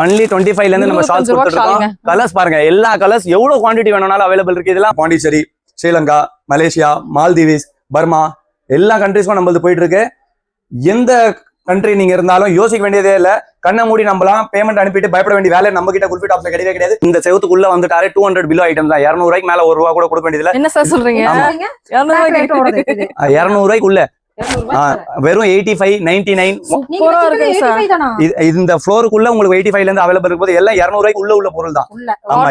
Only 25 ல இருந்து நம்ம ஷால்ஸ் கொடுத்துருக்கோம். கலர்ஸ் பாருங்க, எல்லா கலர்ஸ் எவ்வளவு குவாண்டிட்டி வேணும்னாலும் அவைலபிள் இருக்கு. இதெல்லாம் Pondicherry, Sri Lanka, Malaysia, Maldives, Burma எல்லா கண்ட்ரீஸ்க்கும் நம்மளுக்கு போயிட்டு இருக்கு. எந்த கண்ட்ரி நீங்க இருந்தாலும் யோசிக்க வேண்டியதே இல்ல. கண்ணை மூடி நம்பலாம். பேமெண்ட் அனுப்பிட்டு பயப்பட வேண்டிய வேலை நம்ம கிட்ட குல்ஃபி டாப்ஸ்ல கிடையவே கிடையாது. இந்த செவத்துக்குள்ள வந்துட்டாரு 200 பிலோ ஐட்டம் தான். 200 ரூபாய்க்கு மேல ₹1 கூட கொடுக்க வேண்டியது இல்ல. என்ன சார் சொல்றீங்க? 200 ரூபாய்க்குள்ள வெறும் 85, 99 இந்த ஃப்ளோருக்குள்ள உங்களுக்கு 85 ல இருந்து அவைலபிள் இருக்கும்போது எல்லாம் 200 ரூபாய்க்கு உள்ள பொருள் தான். ஆமா,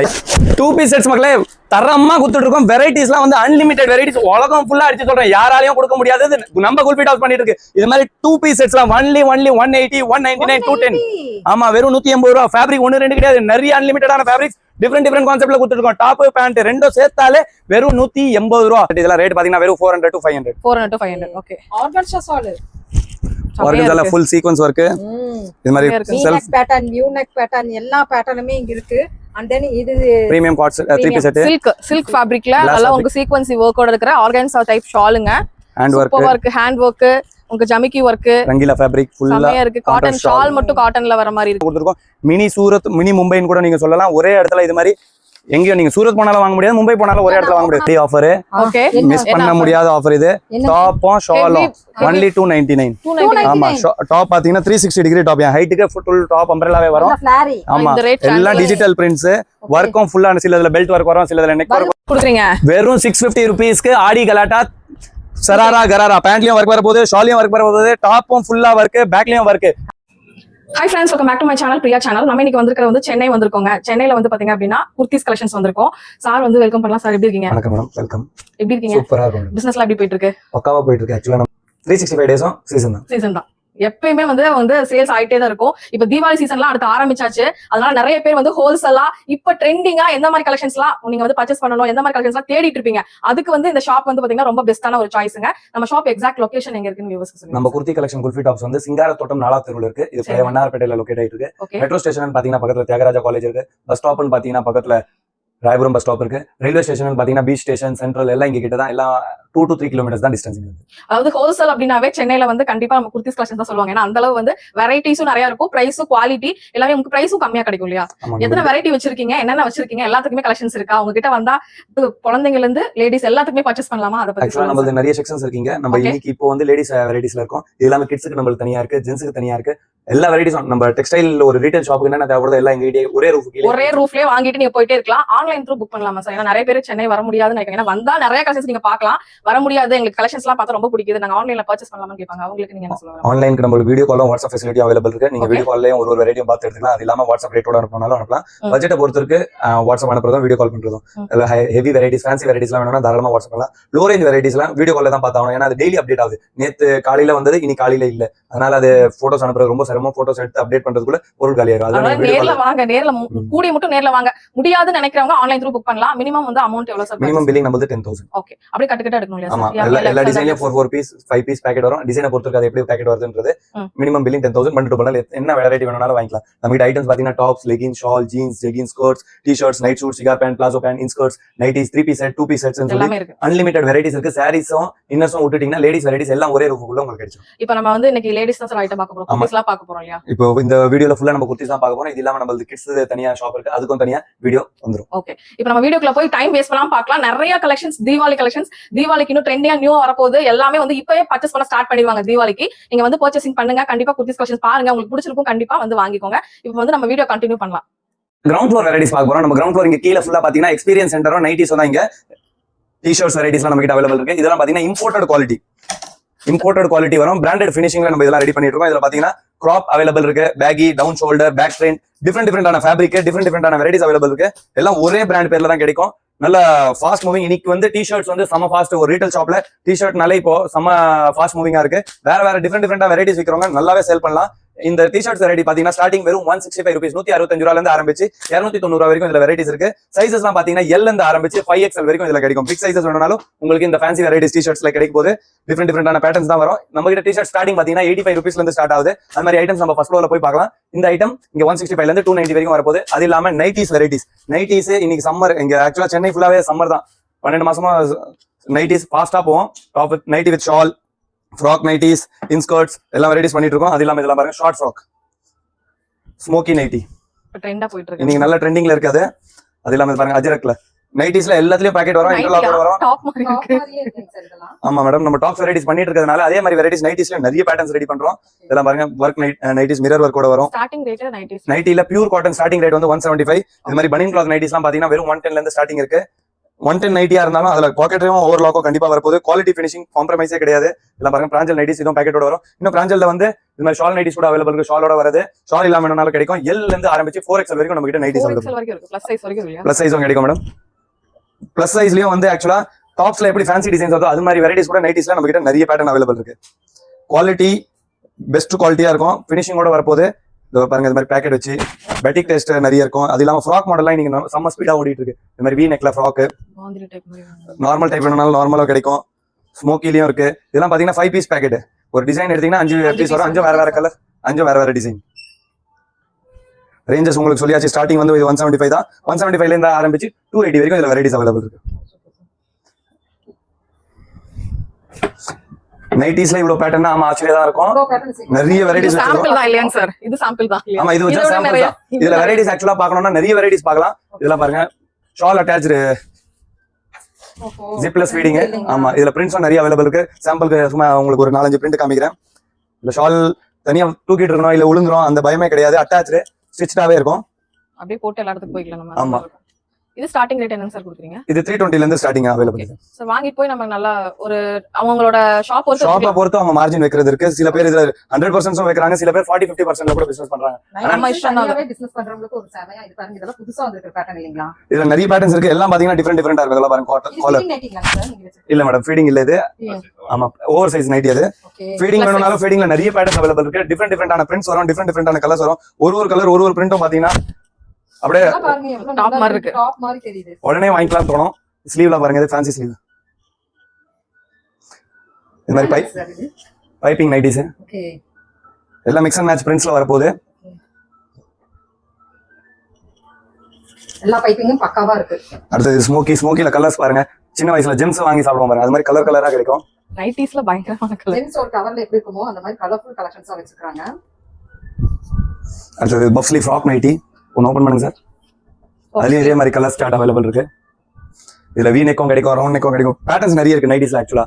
2 பீஸ் செட்ஸ் மக்களே தரமா கொடுத்துட்டு இருக்கோம். வெரைட்டிஸ்லாம் வந்து அன்லிமிட்டட் வெரைட்டிஸ், உலகம் ஃபுல்லா அடிச்சு சொல்றேன், யாராலையும் கொடுக்க முடியாது. நம்ம குல்ஃபி டாப்ஸ் பண்ணிட்டு இருக்கு. இது மாதிரி 2 பீஸ் செட்ஸ்லாம் ஒன்லி 180, 199, 210. ஆமா, வெறும் 180 ரூபாய். ஃபேப்ரிக் 1 2 கிடையாது, நிறைய அன்லிமிட்டடான ஃபேப்ரிக்ஸ் டிஃபரெண்ட் கான்செப்ட்ல கொடுத்துருக்கோம். டாப் பேண்ட் ரெண்டும் சேர்த்தாலே வெறும் 180 ரூபாய். இதெல்லாம் ரேட் பாத்தீங்கன்னா வெறும் 400 to 500. 400 to 500. ஓகே. ஆர்கன்ஸா சால் ஆர்கன்ஸால ஃபுல் சீக்வென்ஸ் வர்க். இது மாதிரி self pattern, view neck pattern எல்லா பேட்டர்னுமே இங்க இருக்கு. and then இது premium coords 3 piece set silk ஃபேப்ரிக்ல நல்லா உங்க சீக்வென்சி வர்க்கோட இருக்கிற ஆர்கன்ஸா டைப் ஷாலுங்க. ஹேண்ட் வர்க், ஹேண்ட் வர்க், உங்க ஜமிக்கி வர்க், ரங்கீலா ஃபேப்ரிக் ஃபுல்லா இருக்கு. காட்டன் ஷால் மட்டும் காட்டன்ல வர மாதிரி இருக்கு கொடுத்திருக்கோம். மினி சூரத், மினி மும்பைன்னு கூட நீங்க சொல்லலாம். ஒரே இடத்துல இது மாதிரி எங்கேயும் நீங்க சூரத் போனாலும் வாங்க முடியாது, மும்பை போனாலும் ஒரே இடத்துல வாங்க முடியாது. ஆஃபர் மிஸ் பண்ண முடியாத ஆஃபர் இது. டாப்பும் ஷாலும் ஒன்லி 299. ஆமா, டாப் பாத்தீங்கன்னா 360 டிகிரி டாப். ஹைட்டுக்கு ஃபுல் டாப் அம்பரேலாவே வரும். ஆமா, எல்லாம் டிஜிட்டல் பிரிண்ட்ஸ். வர்க்கும் ஃபுல்லா சிலதுல பெல்ட் வர்க் வரும், சிலதுல நெக் வர்க் கொடுக்குறீங்க. வெறும் 650 ரூபீஸ்க்கு ஆடி கலாட்டா சராரா கராரா. பேண்ட்லயும் வர்க் வர போகுது, ஷாலையும் வர்க் வர போகுது, டாப்பும் ஃபுல்லா வர்க், பேக்லயும் work. Hi friends, welcome back to my channel, Priya channel. நம்ம இன்னைக்கு வந்திருக்கிறது வந்து சென்னை வந்திருக்கோங்க. சென்னையில வந்து பாத்தீங்க அப்படின்னா குர்த்திஸ் கலெக்ஷன்ஸ் வந்திருக்கோம். சார் வந்து வெல்கம் பண்ணலாம். சார் எப்படி இருக்கீங்க? வணக்கம் மேடம், வெல்கம். எப்படி இருக்கீங்க? சூப்பரா இருக்கு. பிசினஸ்லாம் எப்படி போயிட்டு இருக்கு? பக்காவா போயிட்டு இருக்கு. ஆக்சுவலா நம்ம 365 டேஸும் சீசன் தான். எப்பயுமே வந்து சேல்ஸ் ஆயிட்டே தான் இருக்கும். இப்ப தீபாவளி சீசன்லாம் அடுத்து ஆரம்பிச்சாச்சு. அதனால நிறைய பேர் வந்து ஹோல்சேலா இப்ப ட்ரெண்டிங்கா எந்த மாதிரி கலெக்ஷன்ஸ்லாம் நீங்க வந்து பர்ச்சேஸ் பண்ணணும், எந்த மாதிரி கலெக்ஷன்ஸ்லாம் தேடிட்டு இருப்பீங்க, அதுக்கு வந்து இந்த ஷாப் வந்து பாத்தீங்கன்னா ரொம்ப பெஸ்டான ஒரு சாய்ஸ்ங்க. நம்ம ஷாப் எக்ஸாக்ட் லொகேஷன் எங்க இருக்குன்னு வியூவர்ஸ்க்கு சொல்லுங்க. நம்ம குர்த்தி கலெக்ஷன் குல்ஃபி டாப்ஸ் வந்து சிங்காரத்தோட்டம் 4வது தெருவுல இருக்கு. இது பழைய வண்ணாரப்பேட்டையில லொகேட் ஆயிட்டு இருக்கு. மெட்ரோ ஸ்டேஷன் பாத்தீங்கன்னா பக்கத்துல தியாகராஜா காலேஜ் இருக்கு. பஸ் ஸ்டாப்னு பாத்தீங்கன்னா பக்கத்துல ராயபுரம் பஸ் ஸ்டாப் இருக்கு. ரயில்வே ஸ்டேஷன் பாத்தீங்கன்னா பீச் ஸ்டேஷன், சென்ட்ரல் எல்லாம் இங்க கிட்ட தான். எல்லாம் 2 to 3 கிலோமீட்டர்ஸ் தான் டிஸ்டன்ஸ். அதாவது ஹோல்சேல் அப்படின்னாவே சென்னையில வந்து கண்டிப்பா நம்ம குர்த்திஸ் கலெக்ஷன் தான் சொல்லுவாங்க. ஏன்னா அந்த அளவு வந்து வெரைட்டிஸும் நிறைய இருக்கும், பிரைஸும் குவாலிட்டி எல்லாமே உங்களுக்கு பிரைஸும் கம்மியா கிடைக்கும் இல்லையா? எத்தனை வெரைட்டி வச்சிருக்கீங்க, என்னென்ன வச்சிருக்கீங்க, எல்லாத்துக்குமே கலெக்ஷன்ஸ் இருக்கா? உங்ககிட்ட வந்தா குழந்தைங்கல இருந்து லேடிஸ் எல்லாத்துக்குமே பர்ச்சேஸ் பண்ணலாமா? அதை பத்தி ஆக்சுவலா நம்ம நிறைய செக்ஷன்ஸ் இருக்கீங்க. நம்ம இன்னைக்கு இப்போ வந்து லேடிஸ் வெரைட்டிஸ்ல இருக்கோம். இது எல்லாமே கிட்ஸ்க்கு நம்மளுக்கு தனியா இருக்கு, ஜென்ஸ்க்கு தனியா இருக்கு. எல்லா வெரைட்டிஸும் நம்ம டெக்ஸ்டைல் ஒரு ரீட்டைல் ஷாப்புக்கு என்ன தேவைப்படுதோ எல்லாம் எங்க ஒரே ரூஃப்லயே வாங்கிட்டு நீங்க போயிட்டே இருக்கலாம். ஆன்லைன் த்ரூ புக் பண்ணலாமா சார்? ஏன்னா நிறைய பேர் சென்னை வர முடியாதுன்னு நினைக்கிறேன். ஏன்னா வந்தா நிறைய கலெக்ஷன்ஸ் நீங்க பார்க்கலாம், வர முடியாது, எங்களுக்கு கலெக்ஷன்ஸ் எல்லாம் பார்த்தா ரொம்ப பிடிக்குது, நாங்க ஆன்லைன்ல பர்ச்சேஸ் பண்ணலாம்னு கேட்பாங்க. அவங்களுக்கு நீங்க என்ன சொல்லுங்க? ஆன்லைனுக்கு நம்மளுக்கு வீடியோ காலும் வாட்ஸ்அப் ஃபெசிலிட்டி அவைலபிள் இருக்கு. நீங்க வீடியோ கால்லயும் ஒரு வெரைட்டியும் பார்த்து எடுத்துக்கலாம். அது இல்லாம வாட்ஸ்அப் ரேட்டோட அனுப்பினாலும் அனுப்பலாம். பட்ஜெட்டை பொறுத்திருக்கு வாட்ஸ்அப் அனுப்புறதும் வீடியோ கால் பண்றதும். ஹெவி வெரைட்டிஸ், ஃபேன்சி வெரைட்டிஸ்லாம் வேணும்னா தாராளமா வாட்ஸ்அப் பண்ணலாம். லோ ரேஞ்ச் வெரைட்டிஸ்லாம் வீடியோ கால்ல தான் பார்த்தாகணும். ஏன்னா அது டெய்லி அப்டேட் ஆகுது. நேத்து காலையில வந்தது, இனி காலையில இல்ல. அதனால அது போட்டோஸ் அனுப்புறது ரொம்ப சிரமம். போட்டோஸ் எடுத்து அப்டேட் பண்றதுக்குள்ள பொருள் காலியாகும். அதனால நேர்ல வாங்க, நேர்ல கூடிய மட்டும் நேர்ல வாங்க. முடியாதுன்னு நினைக்கிறவங்க ஆன்லைன் த்ரூ புக் பண்ணலாம். மினிமம் வந்து அமௌண்ட் எவ்வளவு சார்? மினிமம் பில்லிங் நம்ம 10,000. ஓகே, அப்படியே கட்டுக்கட்ட எடுக்கணும் இல்லையா? ஆமா, எல்லா டிசைன்லயும் 4 பீஸ் 5 பீஸ் பேக்கெட் வரும். டிசைனை பொறுத்து அது எப்படி பேக்கெட் வருதுன்றது. Minimum billing 10,000. மல்டிபிள் பண்ணல என்ன வெரைட்டி வேணும்னாலும் வாங்கிக்கலாம். நம்ம கிட்ட ஐட்டம்ஸ் பாத்தீங்கன்னா tops, leggings, shawl, jeans, jeggings, skirts, T shirts, night suit, cigar pant, palazzo pant, inskirts, nighties, 3 piece set, 2 piece sets சொல்லி அன்லிமிட்டட் வெரைட்டிஸ் இருக்கு. சாரீஸும் இன்னர்ஸும் விட்டுட்டீங்கன்னா லேடிஸ் வெரைட்டிஸ் எல்லாம் ஒரே ரூஃபுக்குள்ள உங்களுக்கு கிடைக்கும். இப்போ நம்ம வந்து இன்னைக்கு லேடிஸ் தான் சார் ஐட்டம் பார்க்க போறோம், குர்த்திஸ்லாம் பார்க்க போறோம் இல்லையா? இப்போ இந்த வீடியோல ஃபுல்லா நம்ம குர்த்திஸ் தான் பார்க்க போறோம். இது இல்லாம நம்ம கிட்ஸ் தனியா ஷாப் இருக்கு, அதுக்கும் தனியா வீடியோ வந்துரும். ஓகே, இப்போ நம்ம வீடியோக்குள்ள போய் டைம் வேஸ்ட் பண்ணாம பார்க்கலாம். நிறைய கலெக்ஷன்ஸ், தீபாவளி கலெக்ஷன்ஸ், தீபாவளிக்கு இன்னும் ட்ரெண்டியா நியூ வரப்போகுது. எல்லாமே வந்து இப்பவே பர்ச்சேஸ் பண்ண ஸ்டார்ட் பண்ணிடுவாங்க தீபாவளிக்கு. நீங்க வந்து பர்ச்சேசிங் பண்ணுங்க, கண்டிப்பா குர்த்திஸ் கலெக்ஷன்ஸ் பாருங்க, உங்களுக்கு பிடிச்சிருக்கும், கண்டிப்பா வந்து வாங்கிக்கோங்க. இப்போ வந்து நம்ம வீடியோ கண்டினியூ பண்ணலாம். கிரவுண்ட் ஃப்ளோர் வெரைட்டிஸ் பார்க்க போறோம். நம்ம கிரவுண்ட் ஃப்ளோர் இங்க கீழ ஃபுல்லா பாத்தீங்கன்னா எக்ஸ்பீரியன்ஸ் சென்டரும் நைட்டிஸ் தான். இங்க டி-ஷர்ட்ஸ் வெரைட்டிஸ்லாம் நம்ம கிட்ட அவைலபிள் இருக்கு. இதெல்லாம் பாத்தீங்கன்னா இம்போர்ட்டட் குவாலிட்டி வரும். பிராண்டட் ஃபினிஷிங்ல நம்ம இதெல்லாம் ரெடி பண்ணிட்டு இருக்கோம். இதுல பாத்தீங்கன்னா கிராப் அவைலபிள் இருக்கு, baggy, down shoulder, back strain, டிஃபரெண்டான ஃபேப்ரிக், டிஃபரெண்டான வெரைட்டிஸ் அவைலபிள் இருக்கு. எல்லாம் ஒரே பிராண்ட் பேர்ல தான் கிடைக்கும். நல்ல ஃபாஸ்ட் மூவிங். இன்னைக்கு வந்து டி-ஷர்ட்ஸ் வந்து செம ஃபாஸ்ட். ஒரு ரீட்டைல் ஷாப்ல டி-ஷர்ட்னால இப்போ செம ஃபாஸ்ட் மூவிங்கா இருக்கு. வேற டிஃபரெண்டா வெரைட்டிஸ் விற்கிறவங்க நல்லாவே சேல் பண்ணலாம். இந்த டி-ஷர்ட்ஸ் வெரைட்டி பாத்தீங்கன்னா ஸ்டார்டிங் வெறும் 165 ரூபீஸ், 165 ரூபாயில இருந்து ஆரம்பிச்சு 290 ரூபாய் வரைக்கும் இதுல வெரைட்டிஸ் இருக்கு. சைசஸ் எல்லாம் பாத்தீங்கன்னா L இருந்து ஆரம்பிச்சு 5XL வரைக்கும் இதுல கிடைக்கும். பிக் சைசஸ் வேணும்னாலும் உங்களுக்கு இந்த ஃபேன்சி வெரைட்டிஸ் டி-ஷர்ட்ஸ்ல கிடைக்கும் போது டிஃபரெண்டான பேட்டர்ன்ஸ் தான் வரும். நம்ம கிட்ட டி-ஷர்ட் ஸ்டார்டிங் பாத்தீங்கன்னா 85 ரூபீஸ்ல இருந்து ஸ்டார்ட் ஆகுது. அந்த மாதிரி ஐட்டம்ஸ் நம்ம ஃபர்ஸ்ட் ஃப்ளோர்ல போய் பார்க்கலாம். இந்த ஐட்டம் இங்க 165 ல இருந்து 290 வரைக்கும் வரப்போகுது. அது இல்லாம நைட்டிஸ் வெரைட்டிஸ். நைட்டிஸ் இன்னைக்கு சம்மர், இங்க ஆக்சுவலா சென்னை ஃபுல்லாவே சம்மர் தான். 12 மாசமா நைட்டிஸ் ஃபாஸ்டா போவோம். Top nighty with shawl, frock nighties, இன்ஸ்கர்ட்ஸ் எல்லாம் வெரைட்டிஸ் பண்ணிட்டு இருக்கோம். அது இல்லாம இதெல்லாம் பாருங்க, ஷார்ட் ஃப்ராக், ஸ்மோக்கி நைட்டி, இப்ப ட்ரெண்டா போயிட்டு இருக்கு. இன்னைக்கு நல்ல ட்ரெண்டிங்ல இருக்காது. அது இல்லாம பாருங்க அஜரக்ல நைட்டிஸ்ல எல்லாத்துலயும் பாக்கெட் வரும், இன்டர்லாக் வரும். டாப் மாதிரி இருக்கு. ஆமா மேடம், நம்ம டாப் வெரைட்டிஸ் பண்ணிட்டு இருக்கிறதுனால அதே மாதிரி வெரைட்டிஸ் நைட்டிஸ்ல நிறைய பேட்டர்ன்ஸ் ரெடி பண்றோம். இதெல்லாம் பாருங்க ஒர்க் நைட்டிஸ் மிரர் ஒர்க்கோட வரும். Starting rate nighties. நைட்டில பியூர் காட்டன் ஸ்டார்டிங் ரேட் வந்து 175. இது மாதிரி பனியன் கிளாத் நைட்டிஸ்லாம் பாத்தீங்கன்னா வெறும் 110ல இருந்து ஸ்டார்டிங் இருக்கு. 110 நைட்டியா இருந்தாலும் அதுல பாக்கெட்லயும் ஓவர்லாக்கும் கண்டிப்பா வரப்போகுது. குவாலிட்டி ஃபினிஷிங் காம்ப்ரமைஸே கிடையாது. இதெல்லாம் பாருங்க பிராஞ்சல் நைட்டிஸ், இதுவும் பேக்கெட்டோட வரும். இன்னும் பிராஞ்சல்ல வந்து இது மாதிரி ஷால் நைட்டிஸ் கூட அவைலபிள் இருக்கு. ஷாலோட வருது. ஷால் இல்லாம வேணும்னாலும் கிடைக்கும். L ல இருந்து ஆரம்பிச்சு 4XL வரைக்கும் நம்ம கிட்ட நைட்டிஸ் அவைலபிள். வரைக்கும் இருக்கு. ப்ளஸ் சைஸ் வரைக்கும் இல்லையா? ப்ளஸ் சைஸும் கிடைக்கும் மேடம். ப்ளஸ் சைஸ்லயும் வந்து ஆக்சுவலா டாப்ஸ்ல எப்படி ஃபேன்சி டிசைன்ஸ் வருதோ அது மாதிரி வெரைட்டிஸ் கூட நைட்டிஸ்ல நம்ம கிட்ட நிறைய பேட்டர்ன் அவைலபிள் இருக்கு. குவாலிட்டி பெஸ்ட் குவாலிட்டியா இருக்கும். ஃபினிஷிங்கோட வரப்போகுது. பாருங்க இது மாதிரி பேக்கெட் வச்சு பெட்டிக் டெஸ்ட் நிறைய இருக்கும். அது இல்லாம ஃப்ராக் மாடல்லாம் நீங்க செம்ம ஸ்பீடா ஓடிட்டு இருக்கு. இந்த மாதிரி வி நெக்ல ஃப்ராக், நார்மல் டைப் வேணும்னாலும் நார்மலா கிடைக்கும். ஸ்மோக்கிலையும் இருக்கு. இதெல்லாம் பாத்தீங்கன்னா 5 பீஸ் பேக்கெட். ஒரு டிசைன் எடுத்தீங்கன்னா 5 பீஸ் வரும். 5 வேற வேற கலர், 5 வேற வேற டிசைன். ரேஞ்சஸ் உங்களுக்கு சொல்லியாச்சு. ஸ்டார்டிங் வந்து 175 தான். 175ல இருந்து ஆரம்பிச்சு 280 வரைக்கும் இதுல வெரைட்டிஸ் அவைலபிள் இருக்கு. நைட்டிஸ்ல இவ்வளவு பேட்டர்ன் ஆமா ஆச்சரியம் தான் இருக்கும். நிறைய வெரைட்டிஸ் சாம்பிள் தான் இல்லையா சார்? இது சாம்பிள் தான். ஆமா இது just சாம்பிள் தான். இதுல வெரைட்டிஸ் ஆக்சுவலா பார்க்கணும்னா நிறைய வெரைட்டிஸ் பார்க்கலாம். இதெல்லாம் பாருங்க ஷால் அட்டாச்டு ஜிப்லெஸ் ஃபீடிங். ஆமா இதுல பிரிண்ட்ஸும் நிறைய அவைலபிள் இருக்கு. சாம்பிளுக்கு சும்மா உங்களுக்கு ஒரு 4-5 பிரிண்ட் காமிக்கிறேன். இல்ல ஷால் தனியா தூக்கிட்டு இருக்கணும் இல்ல விழுந்துரும் அந்த பயமே கிடையாது. அட்டாச்டு ஸ்டிச்டாவே இருக்கும். அப்படியே போட்டு எல்லா இடத்துக்கு போய்க்கலாம் நம்ம. ஆமா இது ஸ்டார்டிங் ரேட் என்னங்க சார் கொடுக்குறீங்க? இது 320ல இருந்து ஸ்டார்டிங் அவைலபிள் இருக்கு. சோ வாங்கிட்டு போய் நம்ம நல்லா ஒரு அவங்களோட ஷாப் பொறுத்து அவங்க மார்ஜின் வைக்கிறது இருக்கு. சில பேர் இதுல 100% வைக்கிறாங்க. சில பேர் 40-50% கூட பிசினஸ் பண்றாங்க. நம்ம இஷ்டம்னால பிசினஸ் பண்றவங்களுக்கு ஒரு சேவையா இது பாருங்க. இதெல்லாம் புதுசா வந்திருக்க பேட்டர்ன் இல்லீங்களா? இதுல நிறைய பேட்டர்ன்ஸ் இருக்கு. எல்லாம் பாத்தீங்கன்னா டிஃபரெண்டா இருக்கு. இதெல்லாம் பாருங்க காட்டன் காலர். இல்ல மேடம் ஃபீடிங் இல்ல இது. ஆமா ஓவர் சைஸ் நைட்டி அது. ஃபீடிங் வேணும்னாலும் ஃபீடிங்ல நிறைய பேட்டர்ன்ஸ் அவைலபிள் இருக்கு. டிஃபரெண்டான பிரிண்ட்ஸ் வரும். டிஃபரெண்டான கலர்ஸ் வரும். ஒரு கலர் ஒரு பிரிண்ட்டும் பாத்தீங்கன்னா அப்படியே டாப் மாதிரி இருக்கு. டாப் மாதிரி தெரியுது. உடனே வாங்கிக்கலாம் தோணும். ஸ்லீவ்ல பாருங்க இது ஃபேன்சி ஸ்லீவ். இந்த மாதிரி பைப்பிங் நைட்டிஸ். ஓகே எல்லாம் மிக்ஸ் அண்ட் மேட்ச் பிரிண்ட்ஸ்ல வரப்போகுது. எல்லா பைப்பிங்கும் பக்காவா இருக்கு. அடுத்து ஸ்மோக்கில கலர்ஸ் பாருங்க. சின்ன வயசுல ஜெம்ஸ் வாங்கி சாப்பிடுவோம் பாருங்க. அது மாதிரி கலரா கிடைக்கும். நைட்டிஸ்ல பயங்கரமான கலர். ஜெம்ஸ் ஒரு கவர்ல எப்படி இருக்குமோ அந்த மாதிரி கலர்ஃபுல் கலெக்ஷன்ஸா வச்சிருக்காங்க. அடுத்து பஃப்லி ஃப்ராக் நைட்டி. ஒன்னு ஓபன் பண்ணுங்க சார். அதுலயும் இதே மாதிரி கலர் ஸ்டார்ட் அவைலபிள் இருக்கு. இதுல வி நெக்கும் கிடைக்கும், ரவுண்ட் நெக்கும் கிடைக்கும். பேட்டர்ன்ஸ் நிறைய இருக்கு நைட்டிஸ்ல. ஆக்சுவலா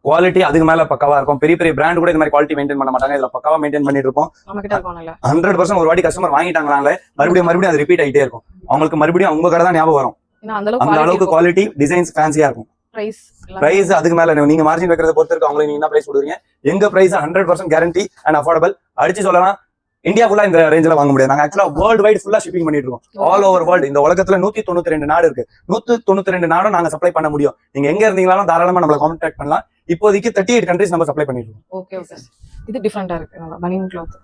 குவாலிட்டி அதுக்கு மேல பக்காவா இருக்கும். பெரிய பெரிய பிராண்ட் கூட இந்த மாதிரி குவாலிட்டி மெயின்டைன் பண்ண மாட்டாங்க. இதுல பக்காவா மெயின்டைன் பண்ணிட்டு இருப்போம். 100% ஒரு வாட்டி கஸ்டமர் வாங்கிட்டாங்களாங்களே மறுபடியும் அது ரிப்பீட் ஆகிட்டே இருக்கும். அவங்களுக்கு மறுபடியும் உங்க கடை தான் ஞாபகம் வரும். அந்த அளவுக்கு குவாலிட்டி டிசைன்ஸ் ஃபேன்சியா இருக்கும். பிரைஸ் அதுக்கு மேல நீங்க மார்ஜின் வைக்கிறத பொறுத்து இருக்கு. அவங்களுக்கு நீங்க என்ன பிரைஸ் கொடுக்குறீங்க? எங்க பிரைஸ் 100% கேரண்டி அண்ட் அஃபோர்டபிள். அடிச்சு சொல்லலாம் இந்தியா ஃபுல்லா இந்த ரேஞ்சில வாங்க முடியாது. நாங்க ஆக்சுவலா வேர்ல்டு வைட் ஃபுல்லா ஷிப்பிங் பண்ணிட்டு இருக்கோம். All over world. இந்த உலகத்துல 192 நாடு இருக்கு. 192 நாடும் நாங்க சப்ளை பண்ண முடியும். நீங்க எங்க இருந்தீங்களாலும் தாராளமா நம்மள கான்டாக்ட் பண்ணலாம். இப்போதைக்கு 38 கண்ட்ரீஸ் நம்ம சப்ளை பண்ணிட்டு இருக்கோம். Okay okay. இது டிஃபரெண்டா இருக்கு. பனியன் கிளாத்.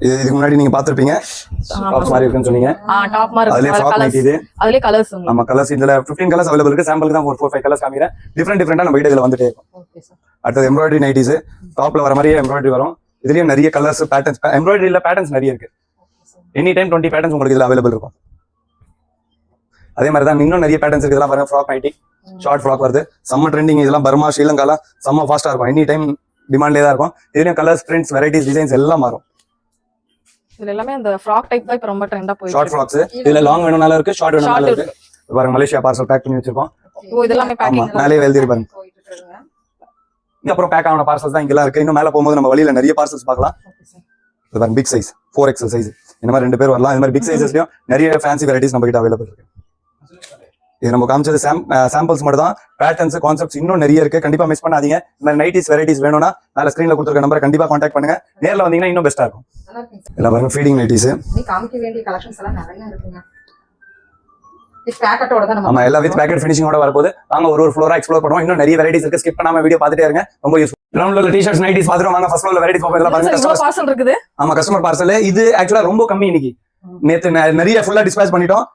இதுக்கு முன்னாடி நீங்க பாத்திருப்பீங்க. டாப் மாதிரி இருக்குன்னு சொன்னீங்க. டாப் மாதிரி அதுலயே ஃப்ராக் நைட்டி இது. அதுலயே கலர்ஸ். ஆமா கலர்ஸ் இதுல 15 கலர்ஸ் அவைலபிள் இருக்கு. சாம்பிளுக்கு தான் 4-5 கலர்ஸ் காமிக்கிறேன். டிஃபரெண்டா நம்ம கிட்ட இதுல வந்துட்டே இருக்கும். Okay sir. அடுத்து எம்ப்ராய்டரி நைட்டிஸ். டாப்ல வர மாதிரியே எம்ப்ராய்டரி வரும். இதுலயும் நிறைய கலர்ஸ் பேட்டர்ன்ஸ் எம்ப்ராய்டரியில பேட்டர்ன்ஸ் நிறைய இருக்கு. எனி டைம் 20 பேட்டர்ன்ஸ் உங்களுக்கு இதுல அவைலபிள் இருக்கும். அதே மாதிரி தான் இன்னும் நிறைய பேட்டர்ன்ஸ் இருக்கு. இதெல்லாம் பாருங்க ஃப்ராக் நைட்டி, ஷார்ட் ஃப்ராக் வருது. செம்ம ட்ரெண்டிங். இதெல்லாம் பர்மா ஸ்ரீலங்கால செம்ம ஃபாஸ்டா இருக்கும். எனி டைம் டிமாண்ட்லேயே தான் இருக்கும். இதுலயும் கலர்ஸ் பிரிண்ட்ஸ் வெரைட்டிஸ் டிசைன்ஸ் எல்லாம் மாறும். இதுல எல்லாமே அந்த ஃப்ராக் டைப் தான் இப்ப ரொம்ப ட்ரெண்டா போயிட்டு ஷார்ட் ஃப்ராக்ஸ். இதுல லாங் வேணும்னாலும் இருக்கு, ஷார்ட் வேணும்னாலும் இருக்கு. பாருங்க மலேசியா பார்சல் பேக் பண்ணி வச்சிருக்கோம். ஓ இதெல்லாம் பேக்கிங் மேலே எழுதி பாருங்க. அப்புறம் பேக் ஆன பார்சல்ஸ் தான் இங்கெல்லாம் இருக்கு. இன்னும் மேல போகும்போது நம்ம வழியில நிறைய பார்சல்ஸ் பார்க்கலாம். இது பாருங்க பிக் சைஸ் 4XL சைஸ். இந்த மாதிரி 2 பேர் வரலாம். இந்த மாதிரி பிக் சைஸஸ்லயும் நிறைய ஃபேன்சி வெரைட்டிஸ் நம்ம கிட்ட அவைலபிள் இருக்கு. இது நம்ம காமிச்சது சாம்பிள்ஸ் மட்டும் தான். பேட்டர்ன்ஸ் கான்செப்ட்ஸ் இன்னும் நிறைய இருக்கு. கண்டிப்பா மிஸ் பண்ணாதீங்க. இந்த நைட்டிஸ் வெரைட்டிஸ் வேணும்னா மேல ஸ்கிரீன்ல கொடுத்துருக்க நம்பரை கண்டிப்பா கான்டாக்ட் பண்ணுங்க. நேர்ல வந்தீங்கன்னா இன்னும் பெஸ்டா இருக்கும். எல்லாம் பாருங்க ஃபீடிங் நைட்டிஸ். நீ காமிக்க வேண்டிய கலெக்ஷன்ஸ் எல்லாம் நிறைய இருக்குங்க. வித் பேக்கெட்டோட தான் நம்ம ஆமா எல்லாம் வித் பேக்கெட் ஃபினிஷிங்கோட வரப்போகுது. வாங்க ஒரு ஃப்ளோரா எக்ஸ்ப்ளோர் பண்ணுவோம். இன்னும் நிறைய வெரைட்டிஸ் இருக்கு. ஸ்கிப் பண்ணாம வீடியோ பார்த்துட்டே இருங்க. ரொம்ப யூஸ்ஃபுல். கிரவுண்ட்ல டி-ஷர்ட்ஸ் நைட்டிஸ் பாத்துறோம். வாங்க ஃபர்ஸ்ட் ஃப்ளோர்ல வெரைட்டிஸ் பார்ப்போம். எல்லாம் பாருங்க பார்சல் இருக்குது. ஆமா கஸ்டமர் பார்சல். இது ஆக்சுவலா ரொம்ப கம்மி. இன்னைக்கு நேத்து நிறைய ஃபுல்லா டிஸ்பேச் பண்ணிட்டோம்.